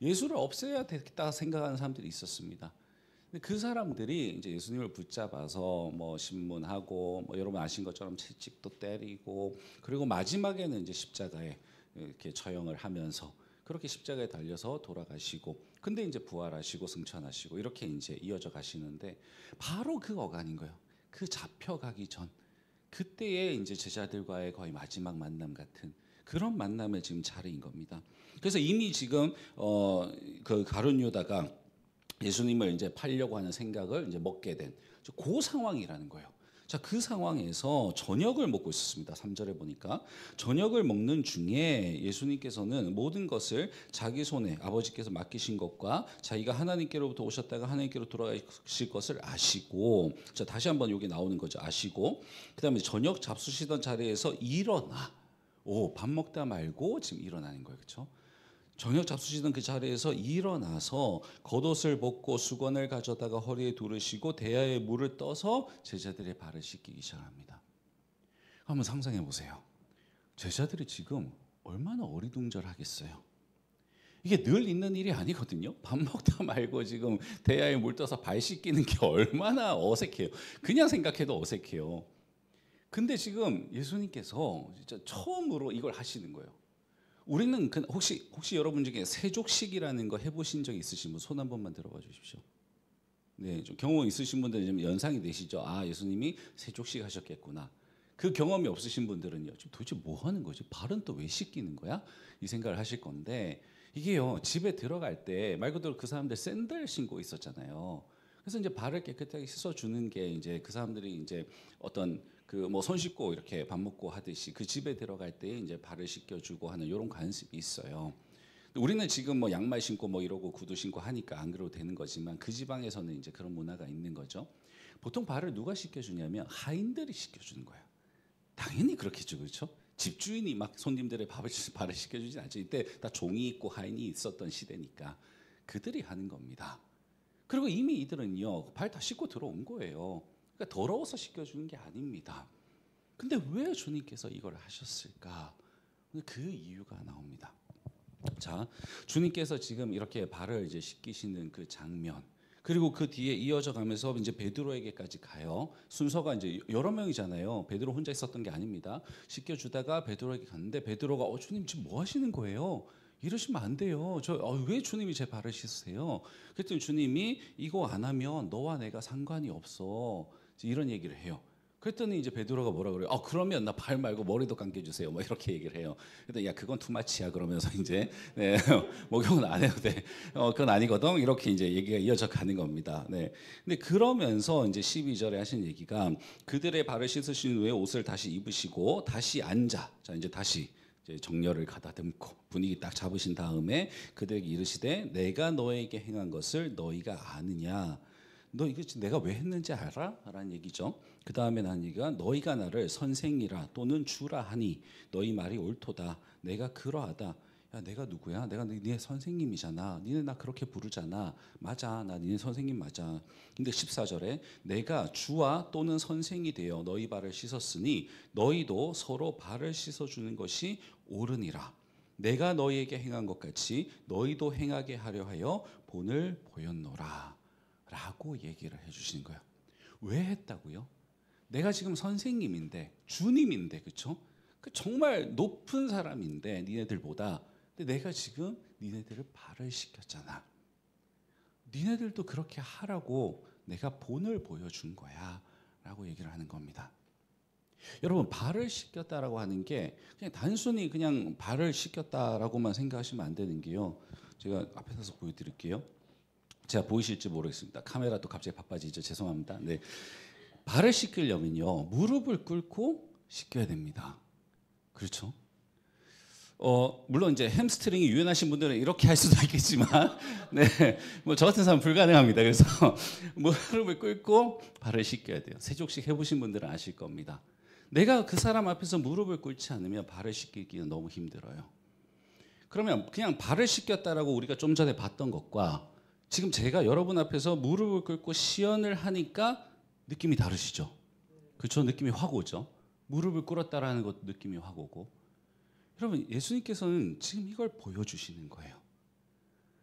예수를 없애야 되겠다 생각하는 사람들이 있었습니다. 그 사람들이 이제 예수님을 붙잡아서 뭐 신문하고 뭐 여러분 아신 것처럼 채찍도 때리고 그리고 마지막에는 이제 십자가에 이렇게 처형을 하면서 그렇게 십자가에 달려서 돌아가시고 근데 이제 부활하시고 승천하시고 이렇게 이제 이어져 가시는데 바로 그 어간인 거예요. 그 잡혀가기 전 그때의 이제 제자들과의 거의 마지막 만남 같은 그런 만남의 지금 자리인 겁니다. 그래서 이미 지금 그 가룟 유다가 예수님을 이제 팔려고 하는 생각을 이제 먹게 된 그 상황이라는 거예요. 자, 그 상황에서 저녁을 먹고 있었습니다. 3절에 보니까 저녁을 먹는 중에 예수님께서는 모든 것을 자기 손에 아버지께서 맡기신 것과 자기가 하나님께로부터 오셨다가 하나님께로 돌아가실 것을 아시고, 자, 다시 한번 여기 나오는 거죠. 아시고, 그 다음에 저녁 잡수시던 자리에서 일어나. 밥 먹다 말고 지금 일어나는 거예요. 그렇죠? 저녁 잡수시던 그 자리에서 일어나서 겉옷을 벗고 수건을 가져다가 허리에 두르시고 대야에 물을 떠서 제자들의 발을 씻기기 시작합니다. 한번 상상해 보세요. 제자들이 지금 얼마나 어리둥절하겠어요. 이게 늘 있는 일이 아니거든요. 밥 먹다 말고 지금 대야에 물 떠서 발 씻기는 게 얼마나 어색해요. 그냥 생각해도 어색해요. 근데 지금 예수님께서 진짜 처음으로 이걸 하시는 거예요. 우리는 혹시 여러분 중에 세족식이라는 거 해보신 적 있으신 분 손 한 번만 들어봐 주십시오. 네, 좀 경험 있으신 분들은 좀 연상이 되시죠. 아, 예수님이 세족식 하셨겠구나. 그 경험이 없으신 분들은요, 지금 도대체 뭐 하는 거지? 발은 또 왜 씻기는 거야? 이 생각을 하실 건데, 이게요, 집에 들어갈 때 말 그대로 그 사람들 샌들 신고 있었잖아요. 그래서 이제 발을 깨끗하게 씻어주는 게 이제 그 사람들이 이제 어떤 그 뭐 손 씻고 이렇게 밥 먹고 하듯이 그 집에 들어갈 때 이제 발을 씻겨주고 하는 이런 관습이 있어요. 우리는 지금 뭐 양말 신고 뭐 이러고 구두 신고 하니까 안 그래도 되는 거지만 그 지방에서는 이제 그런 문화가 있는 거죠. 보통 발을 누가 씻겨주냐면 하인들이 씻겨주는 거예요. 당연히 그렇겠죠, 그렇죠? 집주인이 막 손님들의 발을 씻겨주진 않죠. 이때 다 종이 있고 하인이 있었던 시대니까 그들이 하는 겁니다. 그리고 이미 이들은요, 발 다 씻고 들어온 거예요. 그러니까 더러워서 씻겨주는 게 아닙니다. 근데 왜 주님께서 이걸 하셨을까? 그 이유가 나옵니다. 자, 주님께서 지금 이렇게 발을 이제 씻기시는 그 장면, 그리고 그 뒤에 이어져 가면서 이제 베드로에게까지 가요. 순서가 이제 여러 명이잖아요. 베드로 혼자 있었던 게 아닙니다. 씻겨주다가 베드로에게 갔는데 베드로가 주님 지금 뭐 하시는 거예요? 이러시면 안 돼요. 왜 주님이 제 발을 씻으세요? 그랬더니 주님이 이거 안 하면 너와 내가 상관이 없어. 이런 얘기를 해요. 그랬더니 이제 베드로가 뭐라 그래요? 그러면 나 발 말고 머리도 감겨주세요. 뭐 이렇게 얘기를 해요. 그랬더니 야, 그건 투마치야. 그러면서 이제 네, 목욕은 안 해도 돼. 그건 아니거든. 이렇게 이제 얘기가 이어져 가는 겁니다. 네. 근데 그러면서 이제 12절에 하신 얘기가 그들의 발을 씻으신 후에 옷을 다시 입으시고 다시 앉아. 자, 이제 다시 이제 정렬을 가다듬고 분위기 딱 잡으신 다음에 그들에게 이르시되 내가 너에게 행한 것을 너희가 아느냐? 너 이거 내가 왜 했는지 알아? 라는 얘기죠. 그 다음에 난 얘기가 너희가 나를 선생이라 또는 주라 하니 너희 말이 옳도다. 내가 그러하다. 야, 내가 누구야? 내가 니네 선생님이잖아. 니네 나 그렇게 부르잖아. 맞아. 나 니네 선생님 맞아. 근데 14절에 내가 주와 또는 선생이 되어 너희 발을 씻었으니 너희도 서로 발을 씻어주는 것이 옳으니라. 내가 너희에게 행한 것 같이 너희도 행하게 하려 하여 본을 보였노라. 라고 얘기를 해주시는 거예요. 왜 했다고요? 내가 지금 선생님인데 주님인데 그렇죠? 정말 높은 사람인데 니네들보다 근데 내가 지금 니네들을 발을 씻겼잖아. 니네들도 그렇게 하라고 내가 본을 보여준 거야 라고 얘기를 하는 겁니다. 여러분 발을 씻겼다라고 하는 게 그냥 단순히 그냥 발을 씻겼다라고만 생각하시면 안 되는 게요. 제가 앞에 서서 보여드릴게요. 제가 보이실지 모르겠습니다. 카메라도 갑자기 바빠지죠. 죄송합니다. 네. 발을 씻기려면요 무릎을 꿇고 씻겨야 됩니다. 그렇죠? 물론 이제 햄스트링이 유연하신 분들은 이렇게 할 수도 있겠지만, 네, 뭐 저 같은 사람은 불가능합니다. 그래서 무릎을 꿇고 발을 씻겨야 돼요. 세족식 해보신 분들은 아실 겁니다. 내가 그 사람 앞에서 무릎을 꿇지 않으면 발을 씻기기는 너무 힘들어요. 그러면 그냥 발을 씻겼다라고 우리가 좀 전에 봤던 것과 지금 제가 여러분 앞에서 무릎을 꿇고 시연을 하니까 느낌이 다르시죠? 그렇죠? 느낌이 확 오죠? 무릎을 꿇었다라는 것 느낌이 확 오고. 여러분 예수님께서는 지금 이걸 보여주시는 거예요.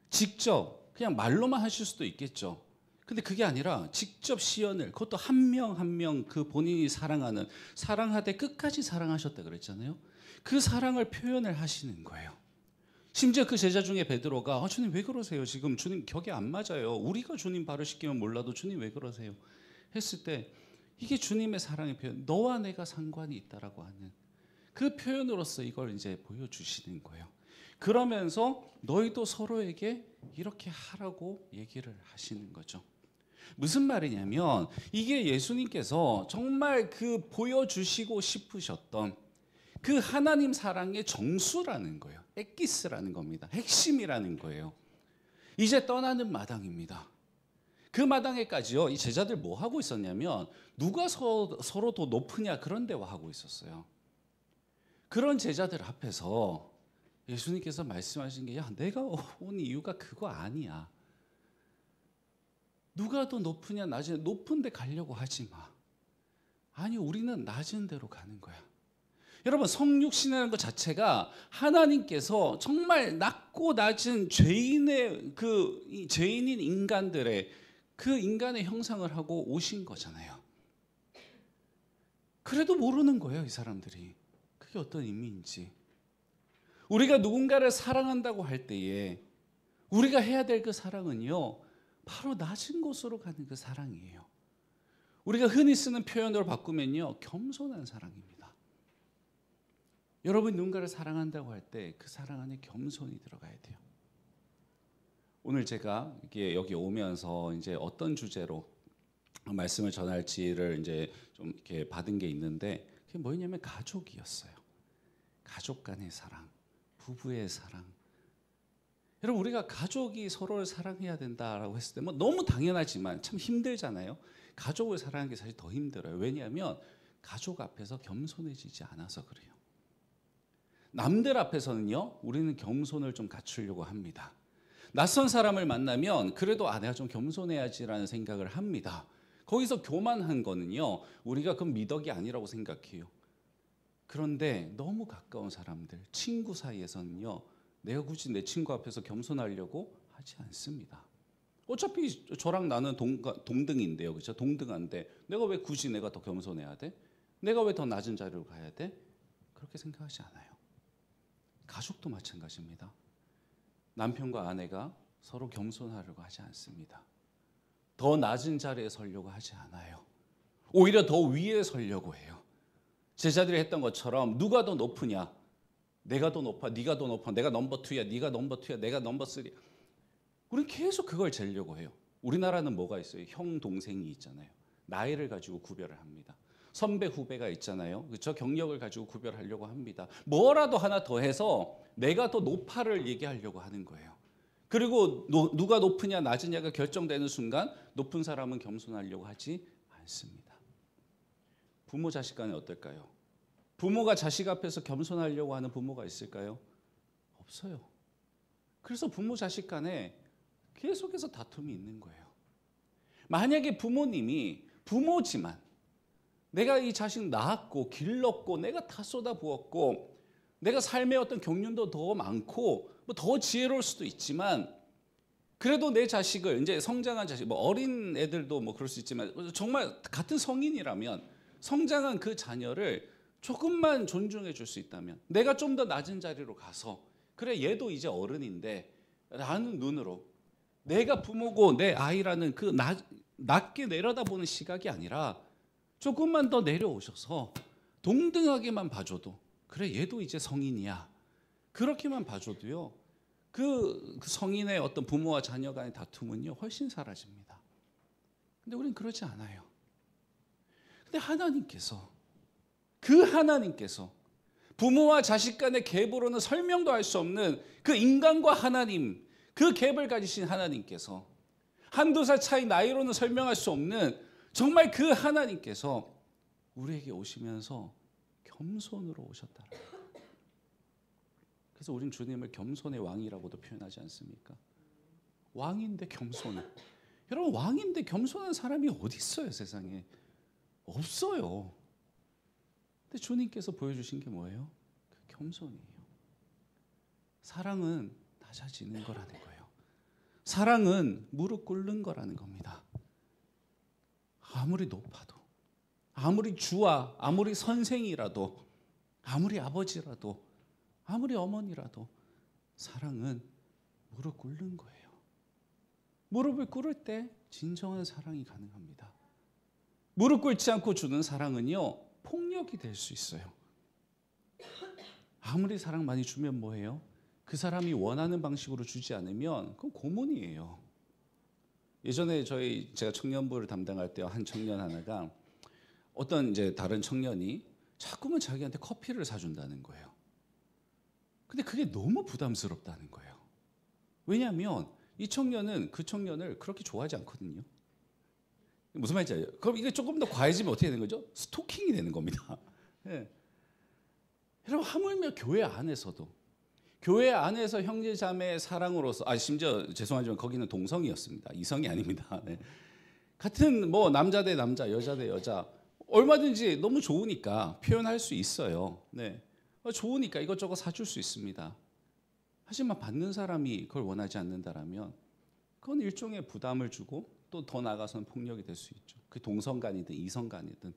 직접 그냥 말로만 하실 수도 있겠죠. 근데 그게 아니라 직접 시연을 그것도 한 명 한 명 그 본인이 사랑하는 사랑하되 끝까지 사랑하셨다 그랬잖아요. 그 사랑을 표현을 하시는 거예요. 심지어 그 제자 중에 베드로가 주님 왜 그러세요? 지금 주님 격이 안 맞아요. 우리가 주님 발을 씻기면 몰라도 주님 왜 그러세요? 했을 때 이게 주님의 사랑의 표현, 너와 내가 상관이 있다라고 하는 그 표현으로서 이걸 이제 보여주시는 거예요. 그러면서 너희도 서로에게 이렇게 하라고 얘기를 하시는 거죠. 무슨 말이냐면 이게 예수님께서 정말 그 보여주시고 싶으셨던 그 하나님 사랑의 정수라는 거예요. 엑기스라는 겁니다. 핵심이라는 거예요. 이제 떠나는 마당입니다. 그 마당에까지요, 이 제자들 뭐 하고 있었냐면 누가 서로 더 높으냐 그런 대화하고 있었어요. 그런 제자들 앞에서 예수님께서 말씀하신 게, 야, 내가 온 이유가 그거 아니야. 누가 더 높으냐 낮으냐, 높은 데 가려고 하지 마. 아니, 우리는 낮은 데로 가는 거야. 여러분, 성육신이라는 것 자체가 하나님께서 정말 낮고 낮은 죄인의 이 죄인인 인간들의 그 인간의 형상을 하고 오신 거잖아요. 그래도 모르는 거예요, 이 사람들이. 그게 어떤 의미인지. 우리가 누군가를 사랑한다고 할 때에 우리가 해야 될 그 사랑은요, 바로 낮은 곳으로 가는 그 사랑이에요. 우리가 흔히 쓰는 표현으로 바꾸면요, 겸손한 사랑입니다. 여러분, 누군가를 사랑한다고 할 때 그 사랑 안에 겸손이 들어가야 돼요. 오늘 제가 여기 오면서 이제 어떤 주제로 말씀을 전할지를 이제 좀 이렇게 받은 게 있는데, 그게 뭐냐면 가족이었어요. 가족 간의 사랑, 부부의 사랑. 여러분, 우리가 가족이 서로를 사랑해야 된다라고 했을 때 뭐 너무 당연하지만 참 힘들잖아요. 가족을 사랑하는 게 사실 더 힘들어요. 왜냐하면 가족 앞에서 겸손해지지 않아서 그래요. 남들 앞에서는요, 우리는 겸손을 좀 갖추려고 합니다. 낯선 사람을 만나면 그래도 내가 좀 겸손해야지라는 생각을 합니다. 거기서 교만한 거는요, 우리가 그 미덕이 아니라고 생각해요. 그런데 너무 가까운 사람들, 친구 사이에서는요, 내가 굳이 내 친구 앞에서 겸손하려고 하지 않습니다. 어차피 저랑 나는 동등인데요, 그렇죠? 동등한데 내가 왜 굳이 내가 더 겸손해야 돼? 내가 왜 더 낮은 자리로 가야 돼? 그렇게 생각하지 않아요. 가족도 마찬가지입니다. 남편과 아내가 서로 겸손하려고 하지 않습니다. 더 낮은 자리에 서려고 하지 않아요. 오히려 더 위에 서려고 해요. 제자들이 했던 것처럼 누가 더 높으냐? 내가 더 높아, 네가 더 높아, 내가 넘버 2야, 네가 넘버 2야, 내가 넘버 3. 우리는 계속 그걸 재려고 해요. 우리나라는 뭐가 있어요? 형, 동생이 있잖아요. 나이를 가지고 구별을 합니다. 선배, 후배가 있잖아요. 그렇죠? 경력을 가지고 구별하려고 합니다. 뭐라도 하나 더 해서 내가 더 높아를 얘기하려고 하는 거예요. 그리고 누가 높으냐 낮으냐가 결정되는 순간 높은 사람은 겸손하려고 하지 않습니다. 부모 자식 간에 어떨까요? 부모가 자식 앞에서 겸손하려고 하는 부모가 있을까요? 없어요. 그래서 부모 자식 간에 계속해서 다툼이 있는 거예요. 만약에 부모님이 부모지만 내가 이 자식 낳았고 길렀고 내가 다 쏟아부었고 내가 삶의 어떤 경륜도 더 많고 뭐 더 지혜로울 수도 있지만 그래도 내 자식을 이제 성장한 자식, 뭐 어린 애들도 뭐 그럴 수 있지만 정말 같은 성인이라면 성장한 그 자녀를 조금만 존중해 줄 수 있다면, 내가 좀 더 낮은 자리로 가서 그래 얘도 이제 어른인데 라는 눈으로 내가 부모고 내 아이라는 그 낮게 내려다보는 시각이 아니라 조금만 더 내려오셔서 동등하게만 봐줘도, 그래 얘도 이제 성인이야, 그렇게만 봐줘도요, 그 성인의 어떤 부모와 자녀 간의 다툼은요 훨씬 사라집니다. 근데 우리는 그러지 않아요. 근데 하나님께서 부모와 자식 간의 갭으로는 설명도 할 수 없는 그 인간과 하나님, 그 갭을 가지신 하나님께서, 한두 살 차이 나이로는 설명할 수 없는 정말 그 하나님께서 우리에게 오시면서 겸손으로 오셨다는 거예요. 그래서 우린 주님을 겸손의 왕이라고도 표현하지 않습니까? 왕인데 겸손해. 여러분, 왕인데 겸손한 사람이 어디 있어요, 세상에? 없어요. 근데 주님께서 보여주신 게 뭐예요? 그 겸손이에요. 사랑은 낮아지는 거라는 거예요. 사랑은 무릎 꿇는 거라는 겁니다. 아무리 높아도, 아무리 주와, 아무리 선생이라도, 아무리 아버지라도, 아무리 어머니라도 사랑은 무릎 꿇는 거예요. 무릎을 꿇을 때 진정한 사랑이 가능합니다. 무릎 꿇지 않고 주는 사랑은요, 폭력이 될 수 있어요. 아무리 사랑 많이 주면 뭐예요? 그 사람이 원하는 방식으로 주지 않으면 그건 고문이에요. 예전에 제가 청년부를 담당할 때 한 청년 하나가 어떤 이제 다른 청년이 자꾸만 자기한테 커피를 사준다는 거예요. 근데 그게 너무 부담스럽다는 거예요. 왜냐하면 이 청년은 그 청년을 그렇게 좋아하지 않거든요. 무슨 말인지 알죠? 그럼 이게 조금 더 과해지면 어떻게 되는 거죠? 스토킹이 되는 겁니다. 예. 여러분 하물며 교회 안에서 형제 자매의 사랑으로서 심지어 죄송하지만 거기는 동성이었습니다. 이성이 아닙니다. 네. 같은 뭐 남자 대 남자, 여자 대 여자 얼마든지 너무 좋으니까 표현할 수 있어요. 네. 좋으니까 이것저것 사줄 수 있습니다. 하지만 받는 사람이 그걸 원하지 않는다라면 그건 일종의 부담을 주고 또 더 나아가서는 폭력이 될 수 있죠. 그 동성 간이든 이성 간이든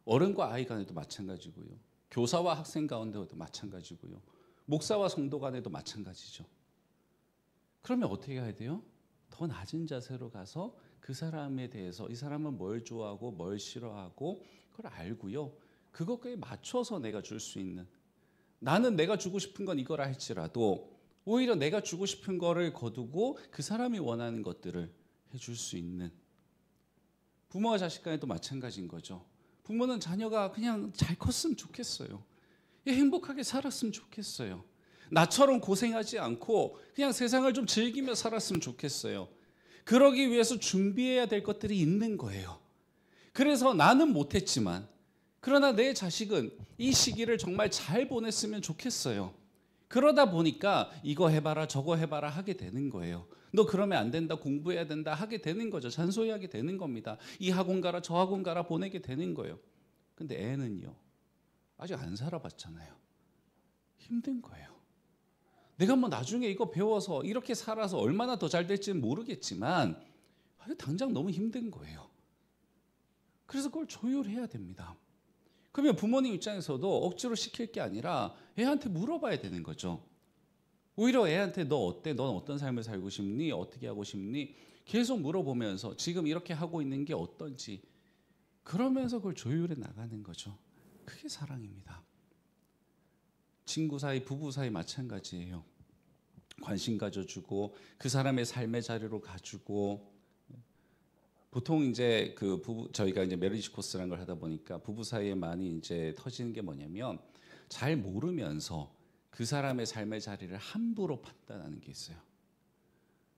어른과 아이 간에도 마찬가지고요. 교사와 학생 가운데도 마찬가지고요. 목사와 성도 간에도 마찬가지죠. 그러면 어떻게 해야 돼요? 더 낮은 자세로 가서 그 사람에 대해서 이 사람은 뭘 좋아하고 뭘 싫어하고 그걸 알고요. 그것에 맞춰서 내가 줄 수 있는, 나는 내가 주고 싶은 건 이거라 할지라도 오히려 내가 주고 싶은 거를 거두고 그 사람이 원하는 것들을 해줄 수 있는, 부모와 자식 간에도 마찬가지인 거죠. 부모는 자녀가 그냥 잘 컸으면 좋겠어요. 행복하게 살았으면 좋겠어요. 나처럼 고생하지 않고 그냥 세상을 좀 즐기며 살았으면 좋겠어요. 그러기 위해서 준비해야 될 것들이 있는 거예요. 그래서 나는 못했지만 그러나 내 자식은 이 시기를 정말 잘 보냈으면 좋겠어요. 그러다 보니까 이거 해봐라 저거 해봐라 하게 되는 거예요. 너 그러면 안 된다, 공부해야 된다 하게 되는 거죠. 잔소리하게 되는 겁니다. 이 학원 가라 저 학원 가라 보내게 되는 거예요. 근데 애는요, 아직 안 살아봤잖아요. 힘든 거예요. 내가 뭐 나중에 이거 배워서 이렇게 살아서 얼마나 더 잘 될지는 모르겠지만 당장 너무 힘든 거예요. 그래서 그걸 조율해야 됩니다. 그러면 부모님 입장에서도 억지로 시킬 게 아니라 애한테 물어봐야 되는 거죠. 오히려 애한테 너 어때? 넌 어떤 삶을 살고 싶니? 어떻게 하고 싶니? 계속 물어보면서 지금 이렇게 하고 있는 게 어떤지, 그러면서 그걸 조율해 나가는 거죠. 그게 사랑입니다. 친구 사이, 부부 사이 마찬가지예요. 관심 가져주고 그 사람의 삶의 자리로 가주고, 보통 이제 그 저희가 이제 메리지 코스라는 걸 하다 보니까 부부 사이에 많이 이제 터지는 게 뭐냐면 잘 모르면서 그 사람의 삶의 자리를 함부로 판단하는 게 있어요.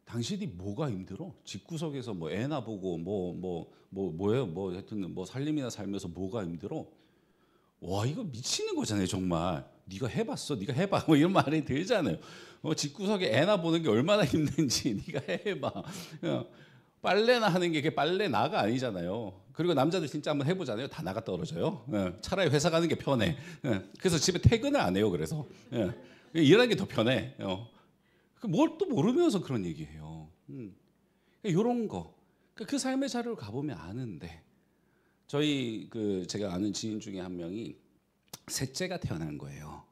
당신이 뭐가 힘들어? 집구석에서 뭐 애나 보고 뭐예요? 하여튼 뭐 살림이나 살면서 뭐가 힘들어? 와, 이거 미치는 거잖아요, 정말. 네가 해봤어? 네가 해봐. 뭐 이런 말이 들잖아요. 집구석에 애나 보는 게 얼마나 힘든지 네가 해봐. 빨래나 하는 게 그게 빨래나가 아니잖아요. 그리고 남자들 진짜 한번 해보잖아요. 다 나가 떨어져요. 차라리 회사 가는 게 편해. 그래서 집에 퇴근을 안 해요. 그래서 일하는 게 더 편해. 뭘 또 모르면서 그런 얘기해요. 이런 거. 그 삶의 자리로 가보면 아는데, 저희 제가 아는 지인 중에 한 명이 셋째가 태어난 거예요.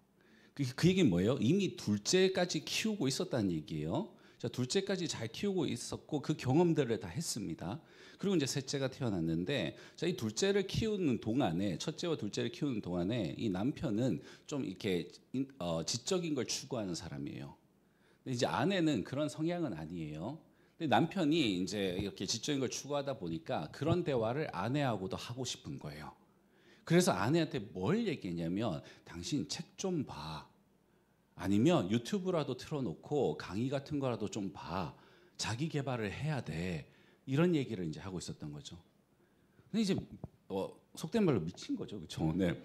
그 얘기는 뭐예요? 이미 둘째까지 키우고 있었다는 얘기예요. 자, 둘째까지 잘 키우고 있었고 그 경험들을 다 했습니다. 그리고 이제 셋째가 태어났는데, 자, 이 둘째를 키우는 동안에, 첫째와 둘째를 키우는 동안에 이 남편은 좀 이렇게 지적인 걸 추구하는 사람이에요. 근데 이제 아내는 그런 성향은 아니에요. 근데 남편이 이제 이렇게 지적인 걸 추구하다 보니까 그런 대화를 아내하고도 하고 싶은 거예요. 그래서 아내한테 뭘 얘기했냐면, 당신 책 좀 봐. 아니면 유튜브라도 틀어놓고 강의 같은 거라도 좀 봐. 자기 개발을 해야 돼. 이런 얘기를 이제 하고 있었던 거죠. 근데 이제 속된 말로 미친 거죠, 그렇죠? 네.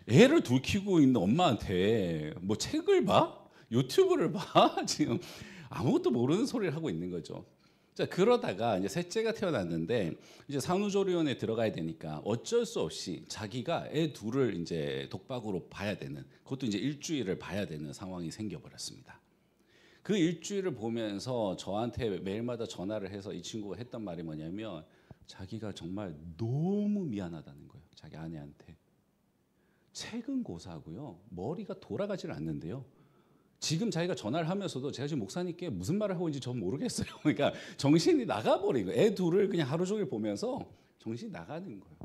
애를 둘 키우고 있는 엄마한테 뭐 책을 봐? 유튜브를 봐? 지금 아무것도 모르는 소리를 하고 있는 거죠. 자, 그러다가 이제 셋째가 태어났는데 이제 산후조리원에 들어가야 되니까 어쩔 수 없이 자기가 애 둘을 이제 독박으로 봐야 되는, 그것도 이제 일주일을 봐야 되는 상황이 생겨버렸습니다. 그 일주일을 보면서 저한테 매일마다 전화를 해서 이 친구가 했던 말이 뭐냐면, 자기가 정말 너무 미안하다는 거예요. 자기 아내한테. 책은 고사하고요, 머리가 돌아가질 않는데요. 지금 자기가 전화를 하면서도 제가 지금 목사님께 무슨 말을 하고 있는지 전 모르겠어요. 그러니까 정신이 나가버린 거예요. 애 둘을 그냥 하루 종일 보면서 정신이 나가는 거예요.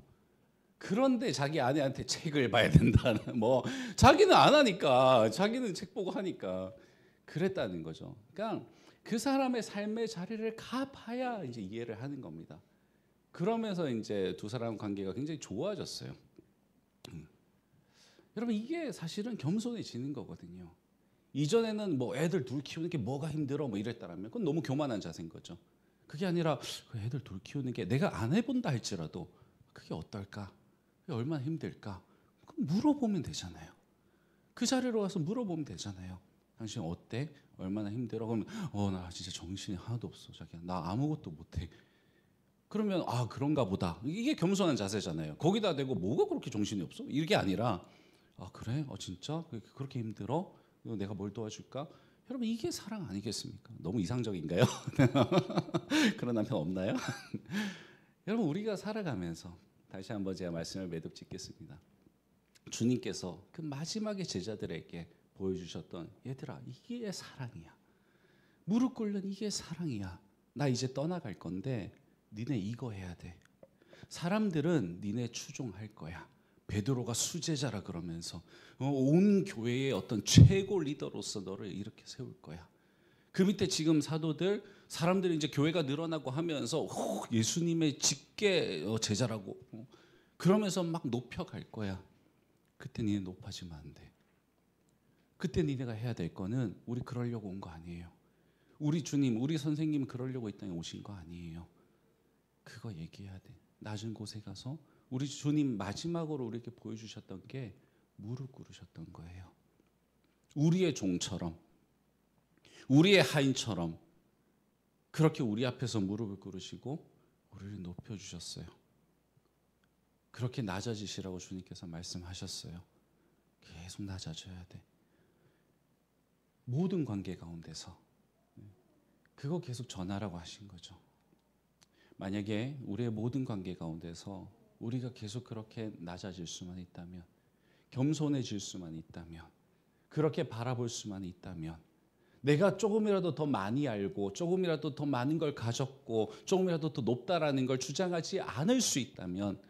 그런데 자기 아내한테 책을 봐야 된다는, 뭐 자기는 안 하니까, 자기는 책 보고 하니까 그랬다는 거죠. 그러니까 그 사람의 삶의 자리를 가봐야 이제 이해를 하는 겁니다. 그러면서 이제 두 사람 관계가 굉장히 좋아졌어요. 여러분 이게 사실은 겸손해지는 거거든요. 이전에는 뭐 애들 둘 키우는 게 뭐가 힘들어 뭐 이랬다라면 그건 너무 교만한 자세인 거죠. 그게 아니라 애들 둘 키우는 게 내가 안 해본다 할지라도 그게 어떨까? 그게 얼마나 힘들까? 그럼 물어보면 되잖아요. 그 자리로 와서 물어보면 되잖아요. 당신 어때? 얼마나 힘들어? 그러면 나 진짜 정신이 하나도 없어 자기야. 나 아무것도 못해. 그러면 그런가 보다. 이게 겸손한 자세잖아요. 거기다 대고 뭐가 그렇게 정신이 없어? 이게 아니라 그래? 진짜? 그렇게 힘들어? 내가 뭘 도와줄까? 여러분 이게 사랑 아니겠습니까? 너무 이상적인가요? 그런 남편 없나요? 여러분 우리가 살아가면서 다시 한번 제가 말씀을 매듭 짓겠습니다. 주님께서 그 마지막에 제자들에게 보여주셨던 얘들아 이게 사랑이야. 무릎 꿇는 이게 사랑이야. 나 이제 떠나갈 건데 니네 이거 해야 돼. 사람들은 니네 추종할 거야. 베드로가 수제자라 그러면서 온 교회의 어떤 최고 리더로서 너를 이렇게 세울 거야. 그 밑에 지금 사도들 사람들이 이제 교회가 늘어나고 하면서 예수님의 직계 제자라고 그러면서 막 높여갈 거야. 그때 니네 높아지면 안 돼. 그때 니네가 해야 될 거는 우리 그러려고 온 거 아니에요. 우리 주님, 우리 선생님 그러려고 이 땅에 오신 거 아니에요. 그거 얘기해야 돼. 낮은 곳에 가서 우리 주님 마지막으로 우리에게 보여주셨던 게 무릎 꿇으셨던 거예요. 우리의 종처럼 우리의 하인처럼 그렇게 우리 앞에서 무릎을 꿇으시고 우리를 높여주셨어요. 그렇게 낮아지시라고 주님께서 말씀하셨어요. 계속 낮아져야 돼. 모든 관계 가운데서 그거 계속 전하라고 하신 거죠. 만약에 우리의 모든 관계 가운데서 우리가 계속 그렇게 낮아질 수만 있다면, 겸손해질 수만 있다면, 그렇게 바라볼 수만 있다면, 내가 조금이라도 더 많이 알고 조금이라도 더 많은 걸 가졌고 조금이라도 더 높다라는 걸 주장하지 않을 수 있다면,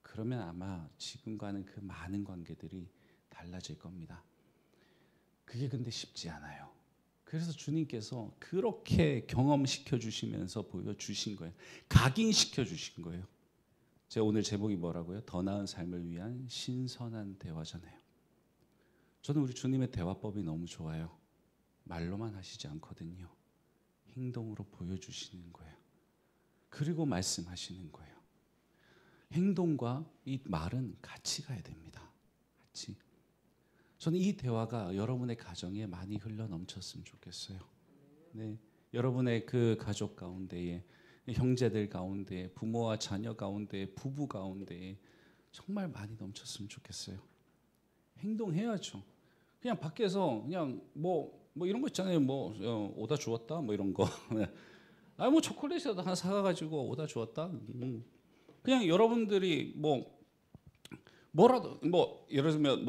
그러면 아마 지금과는 그 많은 관계들이 달라질 겁니다. 그게 근데 쉽지 않아요. 그래서 주님께서 그렇게 경험시켜 주시면서 보여주신 거예요. 각인시켜 주신 거예요. 제가 오늘 제목이 뭐라고요? 더 나은 삶을 위한 신선한 대화잖아요. 저는 우리 주님의 대화법이 너무 좋아요. 말로만 하시지 않거든요. 행동으로 보여주시는 거예요. 그리고 말씀하시는 거예요. 행동과 이 말은 같이 가야 됩니다. 같이. 저는 이 대화가 여러분의 가정에 많이 흘러 넘쳤으면 좋겠어요. 네, 여러분의 그 가족 가운데에, 형제들 가운데, 부모와 자녀 가운데, 부부 가운데 정말 많이 넘쳤으면 좋겠어요. 행동해야죠. 그냥 밖에서 그냥 뭐 이런 거 있잖아요. 오다 주었다 뭐 이런 거. 뭐 초콜릿이라도 하나 사가지고 오다 주었다. 그냥 여러분들이 뭐라도 예를 들면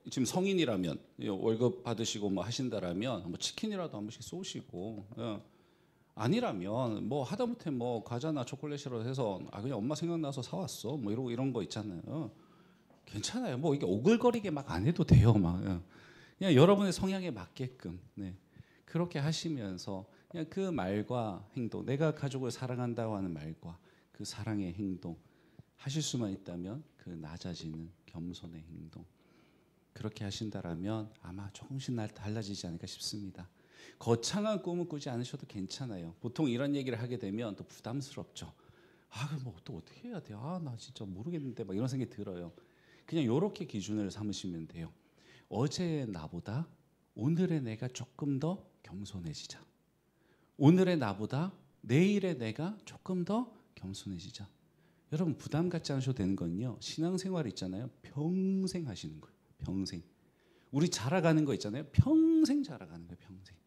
지금 성인이라면 월급 받으시고 하신다라면 치킨이라도 한 번씩 쏘시고, 아니라면 하다못해 과자나 초콜릿이라도 해서 그냥 엄마 생각나서 사왔어 이런 거 있잖아요. 괜찮아요. 이게 오글거리게 막 안 해도 돼요. 그냥 여러분의 성향에 맞게끔 그렇게 하시면서 그냥 그 말과 행동, 내가 가족을 사랑한다고 하는 말과 그 사랑의 행동 하실 수만 있다면 그 낮아지는 겸손의 행동 그렇게 하신다라면 아마 조금씩 달라지지 않을까 싶습니다. 거창한 꿈을 꾸지 않으셔도 괜찮아요. 보통 이런 얘기를 하게 되면 또 부담스럽죠. 또 어떻게 해야 돼? 나 진짜 모르겠는데 이런 생각이 들어요. 그냥 이렇게 기준을 삼으시면 돼요. 어제의 나보다 오늘의 내가 조금 더 겸손해지자. 오늘의 나보다 내일의 내가 조금 더 겸손해지자. 여러분 부담 갖지 않으셔도 되는 건요. 신앙생활 있잖아요. 평생 하시는 거예요. 평생. 우리 자라가는 거 있잖아요. 평생 자라가는 거예요. 평생.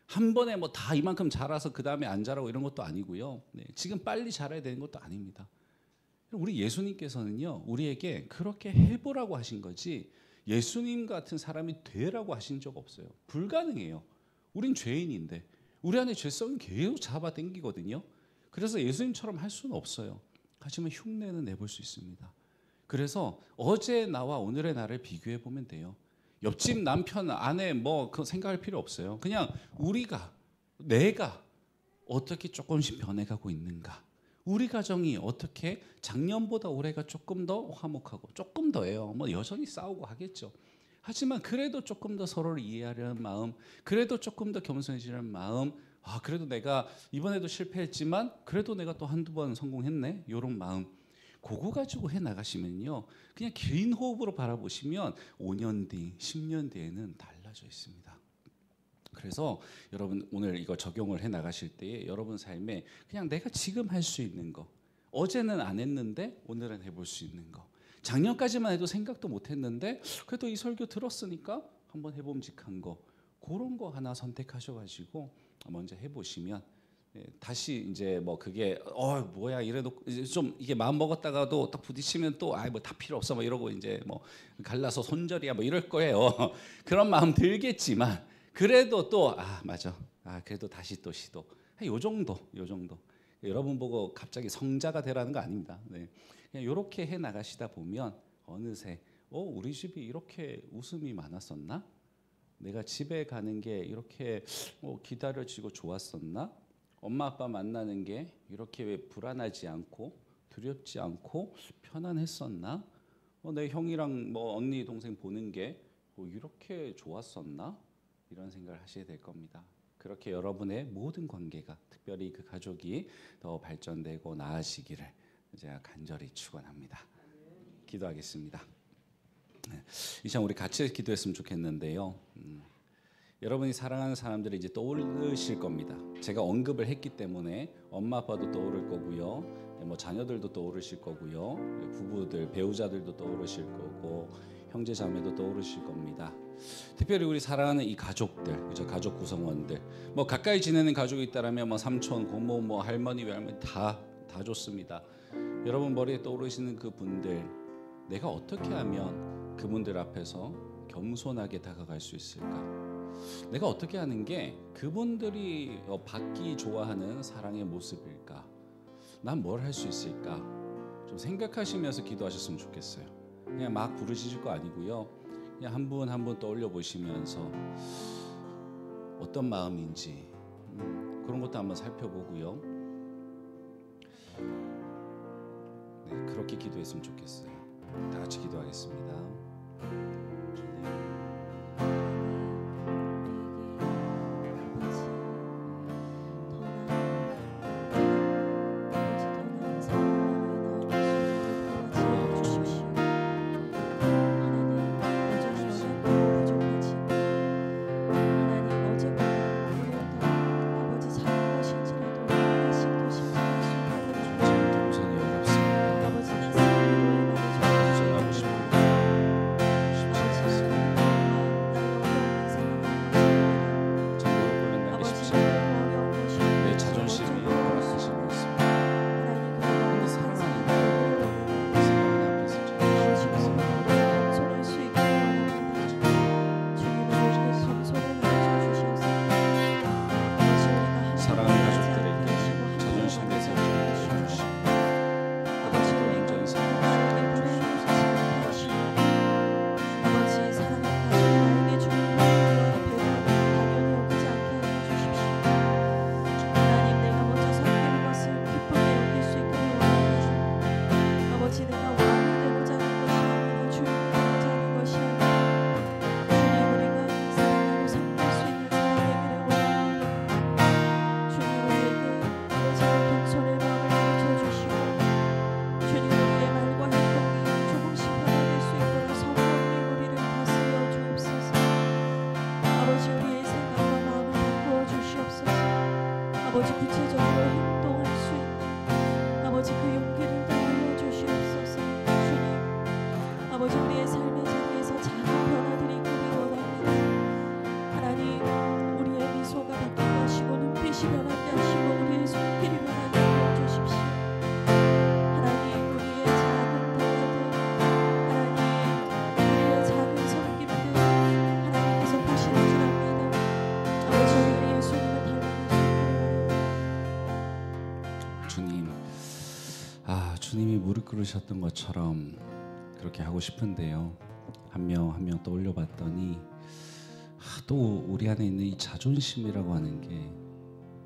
한 번에 다 이만큼 자라서 그 다음에 안 자라고 이런 것도 아니고요. 지금 빨리 자라야 되는 것도 아닙니다. 우리 예수님께서는요. 우리에게 그렇게 해보라고 하신 거지 예수님 같은 사람이 되라고 하신 적 없어요. 불가능해요. 우린 죄인인데 우리 안에 죄성은 계속 잡아당기거든요. 그래서 예수님처럼 할 수는 없어요. 하지만 흉내는 내볼 수 있습니다. 그래서 어제 나와 오늘의 나를 비교해 보면 돼요. 옆집 남편, 아내 그거 생각할 필요 없어요. 그냥 우리가 내가 어떻게 조금씩 변해가고 있는가? 우리 가정이 어떻게 작년보다 올해가 조금 더 화목하고, 조금 더예요. 뭐 여전히 싸우고 하겠죠. 하지만 그래도 조금 더 서로를 이해하려는 마음, 그래도 조금 더 겸손해지려는 마음, 그래도 내가 이번에도 실패했지만 그래도 내가 또 한두 번 성공했네, 이런 마음, 그거 가지고 해 나가시면요, 그냥 긴 호흡으로 바라보시면 5년 뒤, 10년 뒤에는 달라져 있습니다. 그래서 여러분 오늘 이거 적용을 해 나가실 때에 여러분 삶에 그냥 내가 지금 할 수 있는 거, 어제는 안 했는데 오늘은 해볼 수 있는 거, 작년까지만 해도 생각도 못 했는데 그래도 이 설교 들었으니까 한번 해봄직한 거, 그런 거 하나 선택하셔가지고 먼저 해보시면, 다시 이제 뭐 그게 뭐야 이래도 이제 좀 이게 마음 먹었다가도 딱 부딪히면 또 뭐 다 필요 없어 뭐 이러고 이제 뭐 갈라서 손절이야 뭐 이럴 거예요. 그런 마음 들겠지만 그래도 또 맞아, 그래도 다시 또 시도, 요 정도. 여러분 보고 갑자기 성자가 되라는 거 아닙니다. 네. 그냥 이렇게 해 나가시다 보면 어느새 우리 집이 이렇게 웃음이 많았었나? 내가 집에 가는 게 이렇게 기다려지고 좋았었나? 엄마 아빠 만나는 게 이렇게 왜 불안하지 않고 두렵지 않고 편안했었나? 내 형이랑 뭐 언니 동생 보는 게 이렇게 좋았었나? 이런 생각을 하셔야 될 겁니다. 그렇게 여러분의 모든 관계가, 특별히 그 가족이 더 발전되고 나아지기를 제가 간절히 축원합니다. 기도하겠습니다. 이 시간 우리 같이 기도했으면 좋겠는데요. 여러분이 사랑하는 사람들이 이제 떠오르실 겁니다. 제가 언급을 했기 때문에 엄마 아빠도 떠오를 거고요, 뭐 자녀들도 떠오르실 거고요, 부부들 배우자들도 떠오르실 거고, 형제 자매도 떠오르실 겁니다. 특별히 우리 사랑하는 이 가족들, 그죠? 가족 구성원들, 뭐 가까이 지내는 가족이 있다라면 뭐 삼촌, 고모, 뭐 할머니, 외할머니 다 좋습니다. 여러분 머리에 떠오르시는 그 분들, 내가 어떻게 하면 그분들 앞에서 겸손하게 다가갈 수 있을까? 내가 어떻게 하는 게 그분들이 받기 좋아하는 사랑의 모습일까? 난 뭘 할 수 있을까? 좀 생각하시면서 기도하셨으면 좋겠어요. 그냥 막 부르짖을 거 아니고요, 그냥 한 분 한 분 떠올려 보시면서 어떤 마음인지 그런 것도 한번 살펴보고요. 네, 그렇게 기도했으면 좋겠어요. 다 같이 기도하겠습니다. 주님이 무릎 꿇으셨던 것처럼 그렇게 하고 싶은데요, 한 명 한 명 떠올려 봤더니 또 우리 안에 있는 이 자존심이라고 하는 게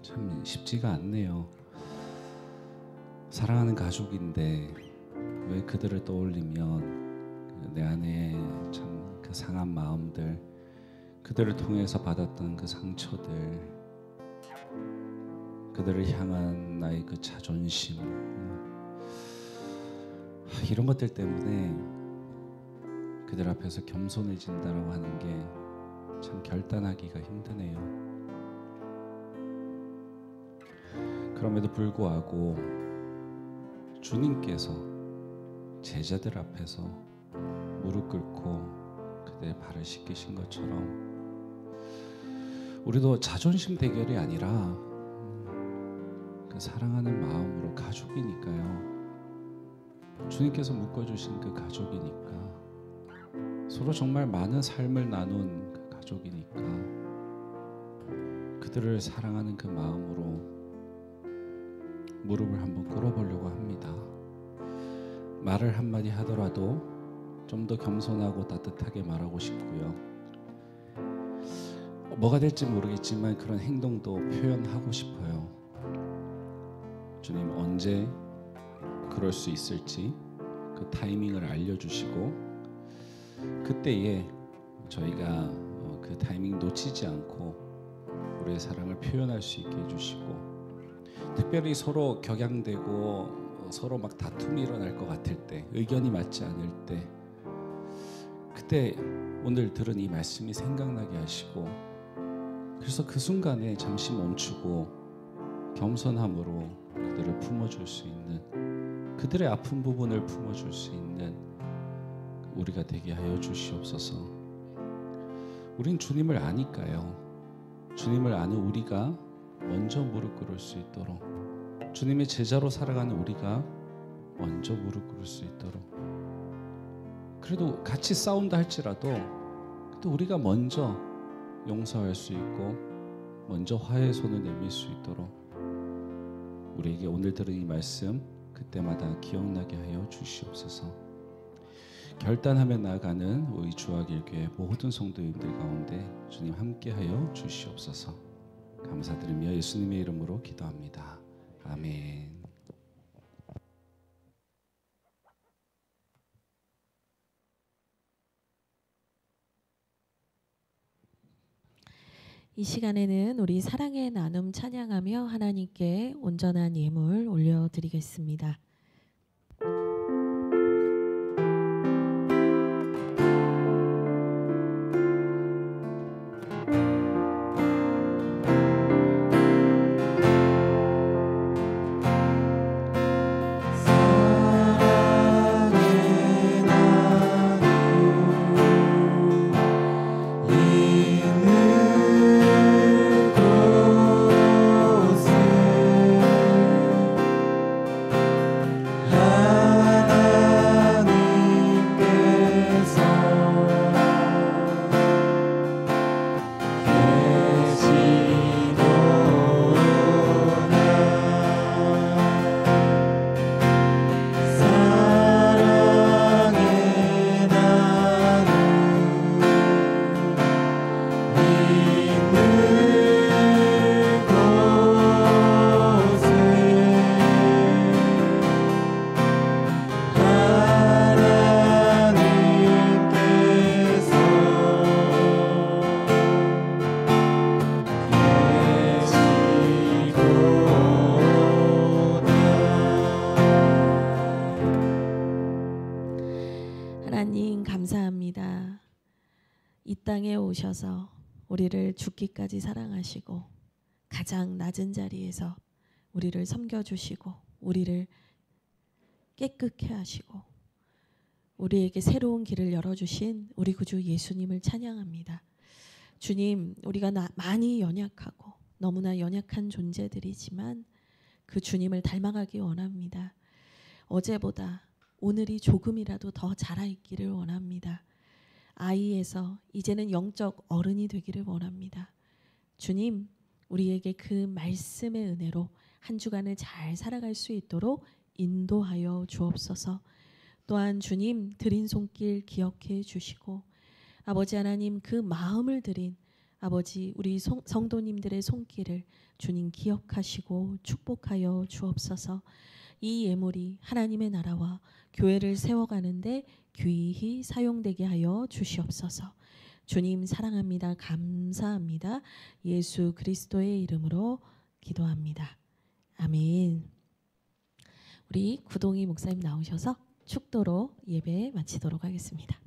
참 쉽지가 않네요. 사랑하는 가족인데 왜 그들을 떠올리면 내 안에 참 그 상한 마음들, 그들을 통해서 받았던 그 상처들, 그들을 향한 나의 그 자존심, 이런 것들 때문에 그들 앞에서 겸손해진다라고 하는 게 참 결단하기가 힘드네요. 그럼에도 불구하고 주님께서 제자들 앞에서 무릎 꿇고 그들의 발을 씻기신 것처럼 우리도 자존심 대결이 아니라 그 사랑하는 마음으로, 가족이니까요. 주님께서 묶어주신 그 가족이니까, 서로 정말 많은 삶을 나눈 그 가족이니까 그들을 사랑하는 그 마음으로 무릎을 한번 꿇어보려고 합니다. 말을 한마디 하더라도 좀 더 겸손하고 따뜻하게 말하고 싶고요. 뭐가 될지 모르겠지만 그런 행동도 표현하고 싶어요. 주님 언제 그럴 수 있을지 그 타이밍을 알려주시고 그때에 저희가 그 타이밍 놓치지 않고 우리의 사랑을 표현할 수 있게 해주시고, 특별히 서로 격양되고 서로 막 다툼이 일어날 것 같을 때, 의견이 맞지 않을 때, 그때 오늘 들은 이 말씀이 생각나게 하시고, 그래서 그 순간에 잠시 멈추고 겸손함으로 그들을 품어줄 수 있는, 그들의 아픈 부분을 품어줄 수 있는 우리가 되게 하여 주시옵소서. 우린 주님을 아니까요. 주님을 아는 우리가 먼저 무릎 꿇을 수 있도록, 주님의 제자로 살아가는 우리가 먼저 무릎 꿇을 수 있도록, 그래도 같이 싸운다 할지라도 또 우리가 먼저 용서할 수 있고 먼저 화해의 손을 내밀 수 있도록 우리에게 오늘 들은 이 말씀 그때마다 기억나게 하여 주시옵소서. 결단하며 나아가는 우리 주학일교회 모든 성도님들 가운데 주님 함께하여 주시옵소서. 감사드리며 예수님의 이름으로 기도합니다. 아멘. 이 시간에는 우리 사랑의 나눔 찬양하며 하나님께 온전한 예물 올려드리겠습니다. 하나님 감사합니다. 이 땅에 오셔서 우리를 죽기까지 사랑하시고 가장 낮은 자리에서 우리를 섬겨주시고 우리를 깨끗게 하시고 우리에게 새로운 길을 열어주신 우리 구주 예수님을 찬양합니다. 주님, 우리가 많이 연약하고 너무나 연약한 존재들이지만 그 주님을 닮아가기 원합니다. 어제보다 오늘이 조금이라도 더 자라있기를 원합니다. 아이에서 이제는 영적 어른이 되기를 원합니다. 주님, 우리에게 그 말씀의 은혜로 한 주간을 잘 살아갈 수 있도록 인도하여 주옵소서. 또한 주님, 드린 손길 기억해 주시고 아버지 하나님, 그 마음을 드린 아버지 우리 성도님들의 손길을 주님 기억하시고 축복하여 주옵소서. 이 예물이 하나님의 나라와 교회를 세워가는데 귀히 사용되게 하여 주시옵소서. 주님 사랑합니다. 감사합니다. 예수 그리스도의 이름으로 기도합니다. 아멘. 우리 구동희 목사님 나오셔서 축도로 예배 마치도록 하겠습니다.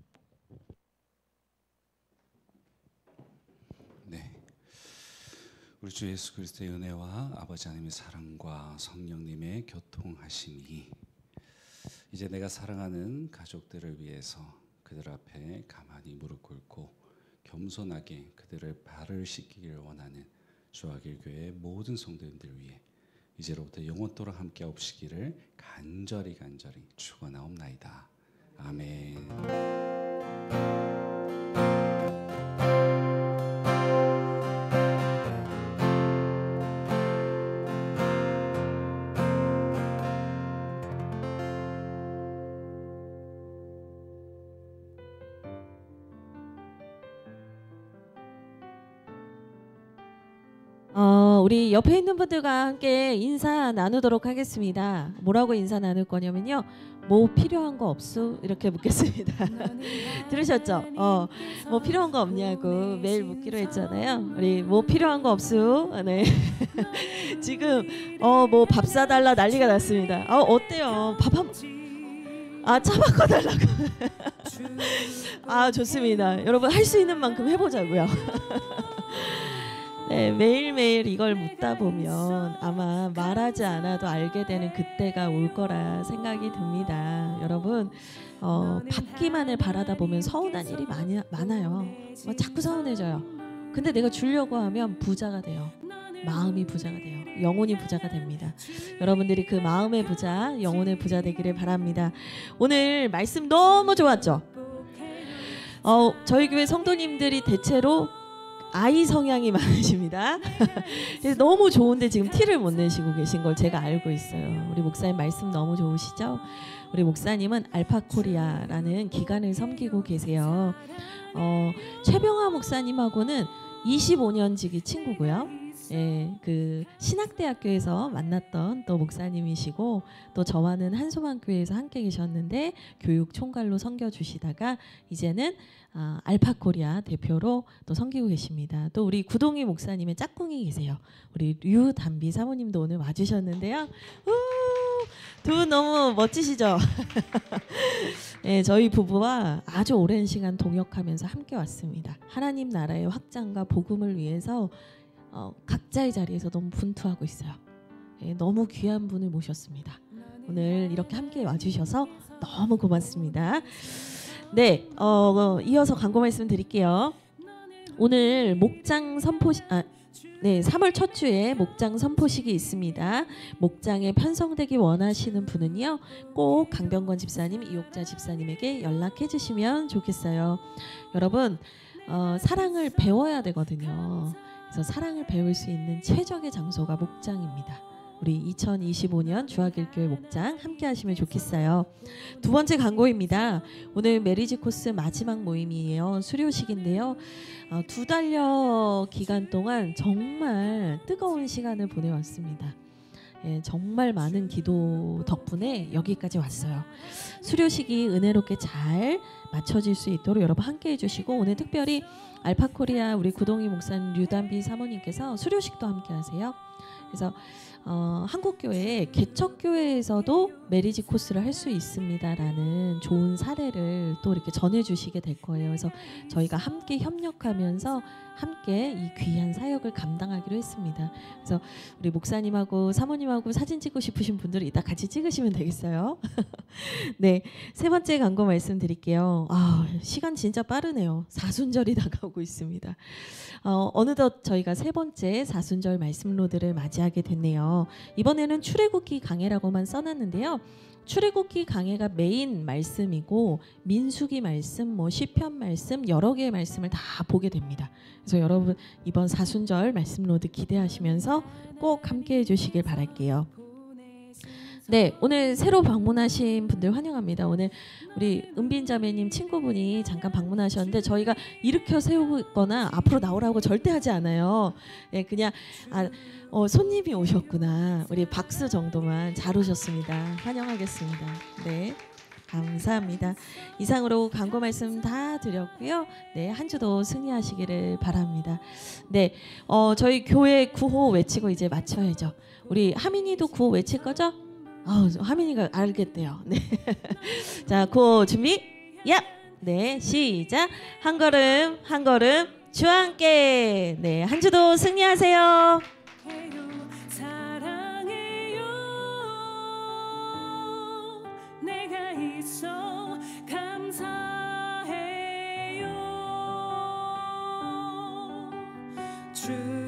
네, 우리 주 예수 그리스도의 은혜와 아버지 하나님의 사랑과 성령님의 교통하심이 이제 내가 사랑하는 가족들을 위해서 그들 앞에 가만히 무릎 꿇고 겸손하게 그들을 발을 씻기기를 원하는 주하길 교회의 모든 성도님들 위해 이제로부터 영원토록 함께 없으시기를 간절히 축원하옵나이다. 아멘. 우리 옆에 있는 분들과 함께 인사 나누도록 하겠습니다. 뭐라고 인사 나눌 거냐면요. 뭐 필요한 거 없수? 이렇게 묻겠습니다. 들으셨죠? 뭐 필요한 거 없냐고 매일 묻기로 했잖아요. 우리 뭐 필요한 거 없수? 네. 지금 뭐 밥 사달라 난리가 났습니다. 어때요? 차 바꿔달라고. 좋습니다. 여러분 할 수 있는 만큼 해보자고요. 네, 매일매일 이걸 묻다 보면 아마 말하지 않아도 알게 되는 그때가 올 거라 생각이 듭니다. 여러분 받기만을 바라다 보면 서운한 일이 많아요. 자꾸 서운해져요. 근데 내가 주려고 하면 부자가 돼요. 마음이 부자가 돼요. 영혼이 부자가 됩니다. 여러분들이 그 마음의 부자, 영혼의 부자 되기를 바랍니다. 오늘 말씀 너무 좋았죠? 저희 교회 성도님들이 대체로 아이 성향이 많으십니다. 그래서 너무 좋은데 지금 티를 못 내시고 계신 걸 제가 알고 있어요. 우리 목사님 말씀 너무 좋으시죠? 우리 목사님은 알파코리아라는 기관을 섬기고 계세요. 최병화 목사님하고는 25년 지기 친구고요. 예, 그 신학대학교에서 만났던 또 목사님이시고 또 저와는 한소만교회에서 함께 계셨는데 교육 총괄로 섬겨주시다가 이제는 알파코리아 대표로 또 섬기고 계십니다. 또 우리 구동희 목사님의 짝꿍이 계세요. 우리 류담비 사모님도 오늘 와주셨는데요. 두 분 너무 멋지시죠? 네, 저희 부부와 아주 오랜 시간 동역하면서 함께 왔습니다. 하나님 나라의 확장과 복음을 위해서 각자의 자리에서 너무 분투하고 있어요. 네, 너무 귀한 분을 모셨습니다. 오늘 이렇게 함께 와주셔서 너무 고맙습니다. 네, 이어서 광고 말씀 드릴게요. 오늘 목장 선포식, 3월 첫 주에 목장 선포식이 있습니다. 목장에 편성되기 원하시는 분은요, 꼭 강병권 집사님, 이옥자 집사님에게 연락해 주시면 좋겠어요. 여러분, 사랑을 배워야 되거든요. 그래서 사랑을 배울 수 있는 최적의 장소가 목장입니다. 우리 2025년 주하길교회 목장 함께 하시면 좋겠어요. 두 번째 광고입니다. 오늘 메리지 코스 마지막 모임이에요. 수료식인데요. 2달여 기간 동안 정말 뜨거운 시간을 보내왔습니다. 예, 정말 많은 기도 덕분에 여기까지 왔어요. 수료식이 은혜롭게 잘 맞춰질 수 있도록 여러분 함께 해주시고, 오늘 특별히 알파코리아 우리 구동희 목사님, 류담비 사모님께서 수료식도 함께 하세요. 그래서 한국교회 개척교회에서도 메리지 코스를 할 수 있습니다라는 좋은 사례를 또 이렇게 전해주시게 될 거예요. 그래서 저희가 함께 협력하면서 함께 이 귀한 사역을 감당하기로 했습니다. 그래서 우리 목사님하고 사모님하고 사진 찍고 싶으신 분들은 이따 같이 찍으시면 되겠어요. 네, 세 번째 광고 말씀드릴게요. 시간 진짜 빠르네요. 사순절이 다가오고 있습니다. 어느덧 저희가 세 번째 사순절 말씀로드를 맞이하게 됐네요. 이번에는 출애굽기 강해라고만 써놨는데요. 출애굽기 강해가 메인 말씀이고 민수기 말씀, 시편 말씀 여러 개의 말씀을 다 보게 됩니다. 그래서 여러분 이번 사순절 말씀로드 기대하시면서 꼭 함께 해주시길 바랄게요. 네, 오늘 새로 방문하신 분들 환영합니다. 오늘 우리 은빈 자매님 친구분이 잠깐 방문하셨는데 저희가 일으켜 세우거나 앞으로 나오라고 절대 하지 않아요. 예, 그냥 손님이 오셨구나. 우리 박수 정도만 잘 오셨습니다. 환영하겠습니다. 네. 감사합니다. 이상으로 광고 말씀 다 드렸고요. 네, 한 주도 승리하시기를 바랍니다. 네, 저희 교회 구호 외치고 이제 마쳐야죠. 우리 하민이도 구호 외칠 거죠? 하민이가 알겠대요. 네. 자, 구호 준비. 야. 네, 시작. 한 걸음 한 걸음 주와 함께. 네, 한 주도 승리하세요. 사랑해요. 내가 있어 감사해요. 주